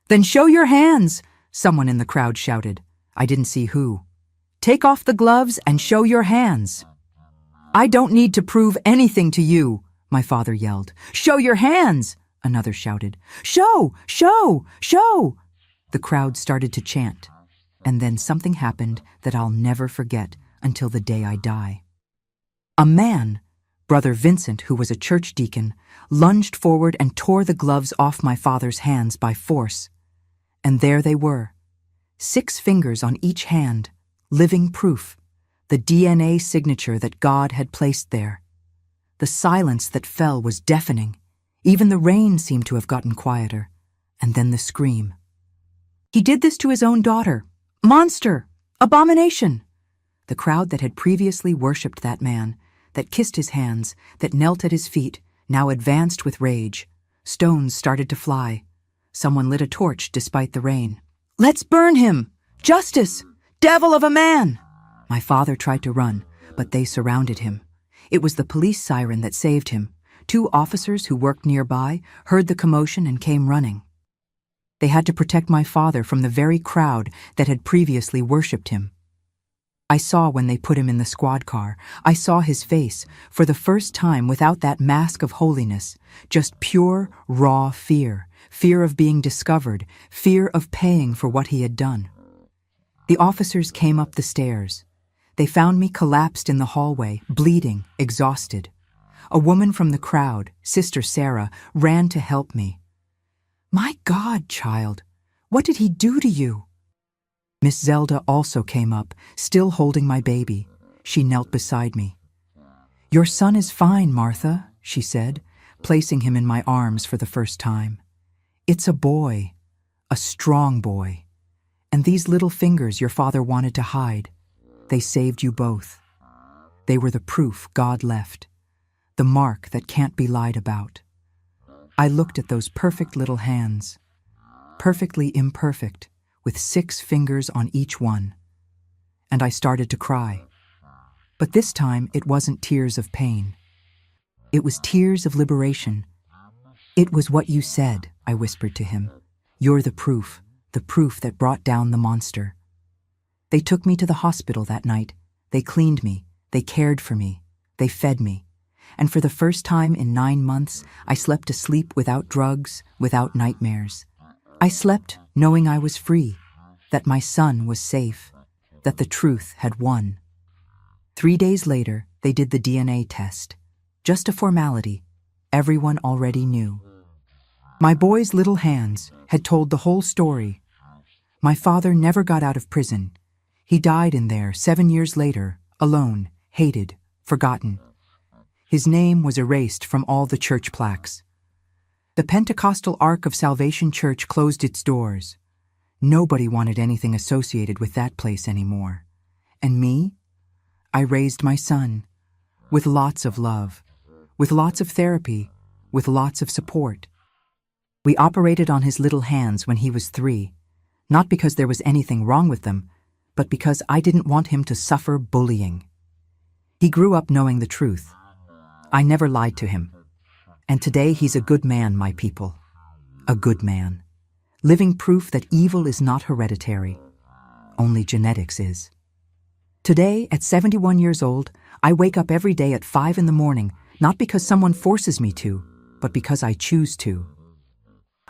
"Then show your hands!" someone in the crowd shouted. I didn't see who. "Take off the gloves and show your hands." "I don't need to prove anything to you," my father yelled. "Show your hands!" another shouted. "Show! Show! Show!" The crowd started to chant, and then something happened that I'll never forget until the day I die. A man, Brother Vincent, who was a church deacon, lunged forward and tore the gloves off my father's hands by force. And there they were, 6 fingers on each hand, living proof, the DNA signature that God had placed there. The silence that fell was deafening. Even the rain seemed to have gotten quieter. And then the scream. "He did this to his own daughter. Monster! Abomination!" The crowd that had previously worshipped that man, that kissed his hands, that knelt at his feet, now advanced with rage. Stones started to fly. Someone lit a torch despite the rain. "Let's burn him! Justice! Devil of a man!" My father tried to run, but they surrounded him. It was the police siren that saved him. 2 officers who worked nearby heard the commotion and came running. They had to protect my father from the very crowd that had previously worshipped him. I saw when they put him in the squad car. I saw his face, for the first time without that mask of holiness, just pure, raw fear. Fear of being discovered, fear of paying for what he had done. The officers came up the stairs. They found me collapsed in the hallway, bleeding, exhausted. A woman from the crowd, Sister Sarah, ran to help me. "My God, child, what did he do to you?" Miss Zelda also came up, still holding my baby. She knelt beside me. "Your son is fine, Martha," she said, placing him in my arms for the first time. "It's a boy, a strong boy. And these little fingers your father wanted to hide, they saved you both. They were the proof God left, the mark that can't be lied about." I looked at those perfect little hands, perfectly imperfect, with 6 fingers on each one, and I started to cry. But this time it wasn't tears of pain. It was tears of liberation. "It was what you said," I whispered to him. "You're the proof that brought down the monster." They took me to the hospital that night. They cleaned me, they cared for me, they fed me. And for the first time in 9 months, I slept a sleep without drugs, without nightmares. I slept knowing I was free, that my son was safe, that the truth had won. 3 days later, they did the DNA test. Just a formality. Everyone already knew. My boy's little hands had told the whole story. My father never got out of prison. He died in there 7 years later, alone, hated, forgotten. His name was erased from all the church plaques. The Pentecostal Ark of Salvation Church closed its doors. Nobody wanted anything associated with that place anymore. And me? I raised my son, with lots of love, with lots of therapy, with lots of support. We operated on his little hands when he was 3, not because there was anything wrong with them, but because I didn't want him to suffer bullying. He grew up knowing the truth. I never lied to him. And today he's a good man, my people. A good man. Living proof that evil is not hereditary. Only genetics is. Today, at 71 years old, I wake up every day at 5 in the morning, not because someone forces me to, but because I choose to.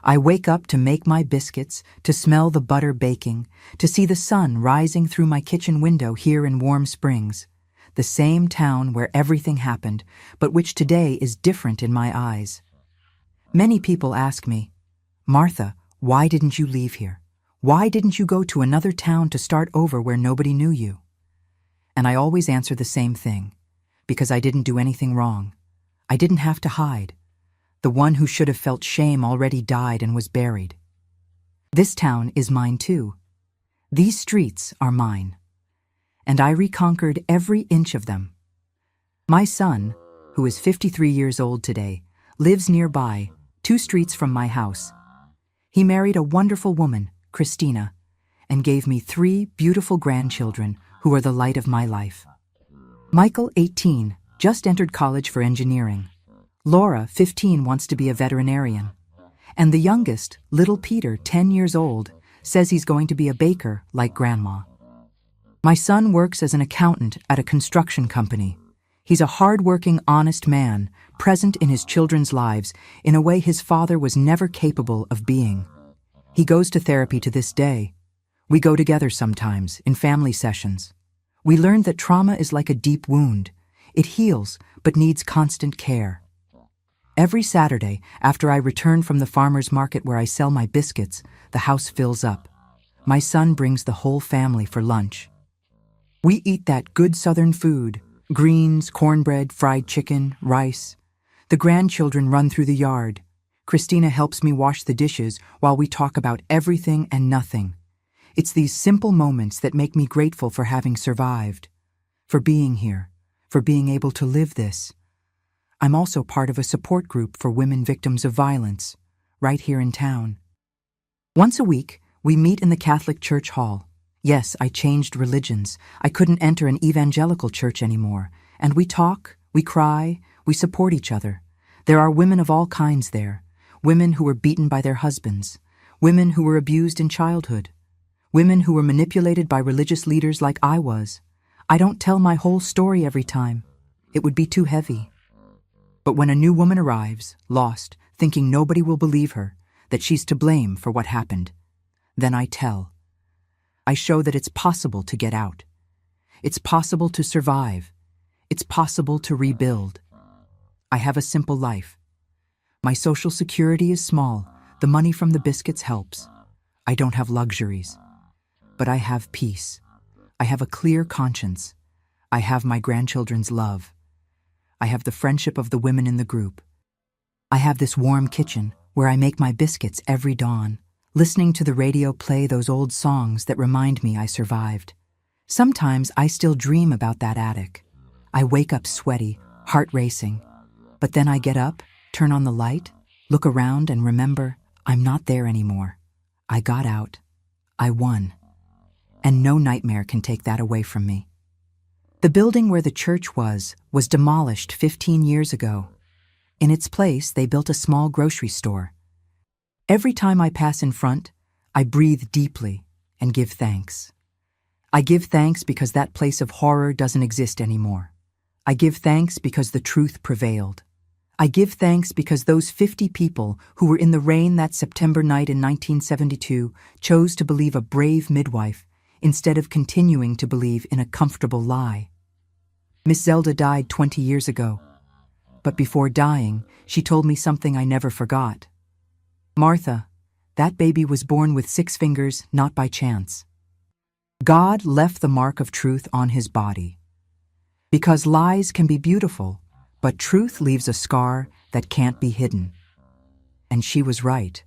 I wake up to make my biscuits, to smell the butter baking, to see the sun rising through my kitchen window here in Warm Springs, the same town where everything happened, but which today is different in my eyes. Many people ask me, "Martha, why didn't you leave here? Why didn't you go to another town to start over where nobody knew you?" And I always answer the same thing, because I didn't do anything wrong. I didn't have to hide. The one who should have felt shame already died and was buried. This town is mine too. These streets are mine. And I reconquered every inch of them. My son, who is 53 years old today, lives nearby, 2 streets from my house. He married a wonderful woman, Christina, and gave me 3 beautiful grandchildren who are the light of my life. Michael, 18, just entered college for engineering. Laura, 15, wants to be a veterinarian. And the youngest, little Peter, 10 years old, says he's going to be a baker like Grandma. My son works as an accountant at a construction company. He's a hard-working, honest man, present in his children's lives in a way his father was never capable of being. He goes to therapy to this day. We go together sometimes, in family sessions. We learned that trauma is like a deep wound. It heals, but needs constant care. Every Saturday, after I return from the farmer's market where I sell my biscuits, the house fills up. My son brings the whole family for lunch. We eat that good Southern food, greens, cornbread, fried chicken, rice. The grandchildren run through the yard. Christina helps me wash the dishes while we talk about everything and nothing. It's these simple moments that make me grateful for having survived, for being here, for being able to live this. I'm also part of a support group for women victims of violence, right here in town. Once a week, we meet in the Catholic Church Hall. Yes, I changed religions. I couldn't enter an evangelical church anymore. And we talk, we cry, we support each other. There are women of all kinds there. Women who were beaten by their husbands. Women who were abused in childhood. Women who were manipulated by religious leaders like I was. I don't tell my whole story every time. It would be too heavy. But when a new woman arrives, lost, thinking nobody will believe her, that she's to blame for what happened, then I tell. I show that it's possible to get out. It's possible to survive. It's possible to rebuild. I have a simple life. My social security is small. The money from the biscuits helps. I don't have luxuries. But I have peace. I have a clear conscience. I have my grandchildren's love. I have the friendship of the women in the group. I have this warm kitchen where I make my biscuits every dawn, listening to the radio play those old songs that remind me I survived. Sometimes I still dream about that attic. I wake up sweaty, heart racing. But then I get up, turn on the light, look around and remember I'm not there anymore. I got out. I won. And no nightmare can take that away from me. The building where the church was demolished 15 years ago. In its place, they built a small grocery store. Every time I pass in front, I breathe deeply and give thanks. I give thanks because that place of horror doesn't exist anymore. I give thanks because the truth prevailed. I give thanks because those 50 people who were in the rain that September night in 1972 chose to believe a brave midwife instead of continuing to believe in a comfortable lie. Miss Zelda died 20 years ago, but before dying, she told me something I never forgot. Martha, that baby was born with 6 fingers, not by chance. God left the mark of truth on his body. Because lies can be beautiful, but truth leaves a scar that can't be hidden. And she was right.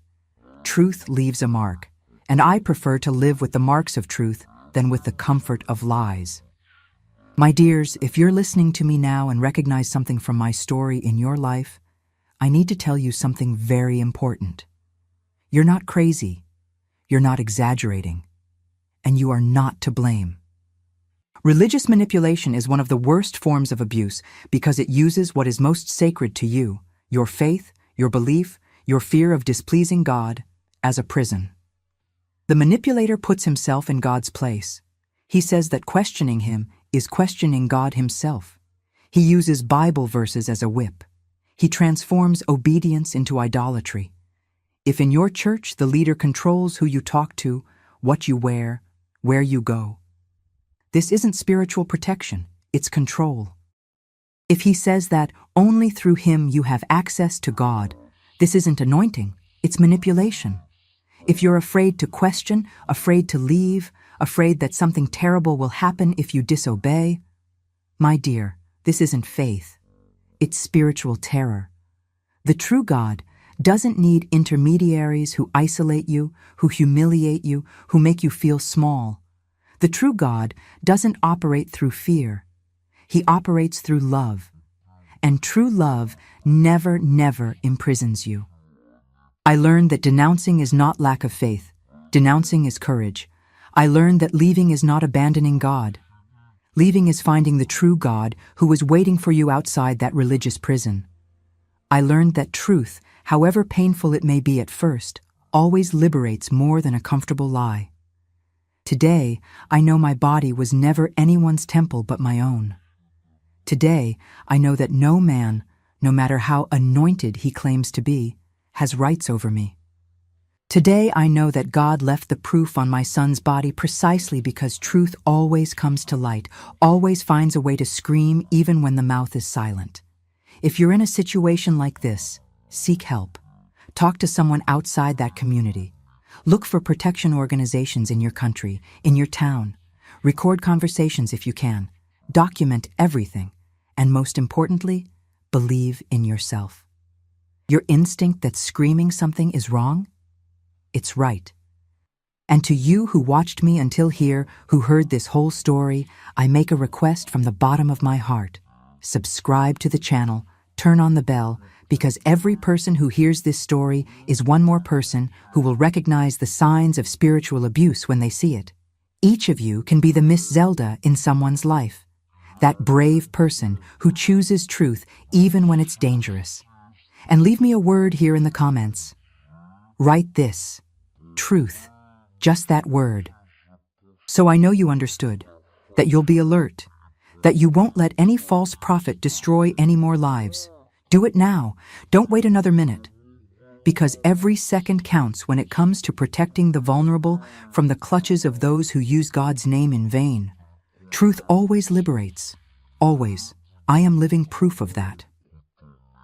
Truth leaves a mark, and I prefer to live with the marks of truth than with the comfort of lies. My dears, if you're listening to me now and recognize something from my story in your life, I need to tell you something very important. You're not crazy, you're not exaggerating, and you are not to blame. Religious manipulation is one of the worst forms of abuse because it uses what is most sacred to you, your faith, your belief, your fear of displeasing God, as a prison. The manipulator puts himself in God's place. He says that questioning him is questioning God himself. He uses Bible verses as a whip. He transforms obedience into idolatry. If in your church the leader controls who you talk to, what you wear, where you go, this isn't spiritual protection, it's control. If he says that only through him you have access to God, this isn't anointing, it's manipulation. If you're afraid to question, afraid to leave, afraid that something terrible will happen if you disobey, my dear, this isn't faith. It's spiritual terror. The true God doesn't need intermediaries who isolate you, who humiliate you, who make you feel small. The true God doesn't operate through fear. He operates through love. And true love never, never imprisons you. I learned that denouncing is not lack of faith. Denouncing is courage. I learned that leaving is not abandoning God. Leaving is finding the true God who was waiting for you outside that religious prison. I learned that truth, however painful it may be at first, always liberates more than a comfortable lie. Today, I know my body was never anyone's temple but my own. Today, I know that no man, no matter how anointed he claims to be, has rights over me. Today, I know that God left the proof on my son's body precisely because truth always comes to light, always finds a way to scream even when the mouth is silent. If you're in a situation like this, seek help. Talk to someone outside that community. Look for protection organizations in your country, in your town. Record conversations if you can. Document everything. And most importantly, believe in yourself. Your instinct that screaming something is wrong? It's right. And to you who watched me until here, who heard this whole story, I make a request from the bottom of my heart. Subscribe to the channel, turn on the bell, because every person who hears this story is one more person who will recognize the signs of spiritual abuse when they see it. Each of you can be the Miss Zelda in someone's life. That brave person who chooses truth even when it's dangerous. And leave me a word here in the comments. Write this. Truth. Just that word. So I know you understood. That you'll be alert. That you won't let any false prophet destroy any more lives. Do it now. Don't wait another minute. Because every second counts when it comes to protecting the vulnerable from the clutches of those who use God's name in vain. Truth always liberates. Always. I am living proof of that.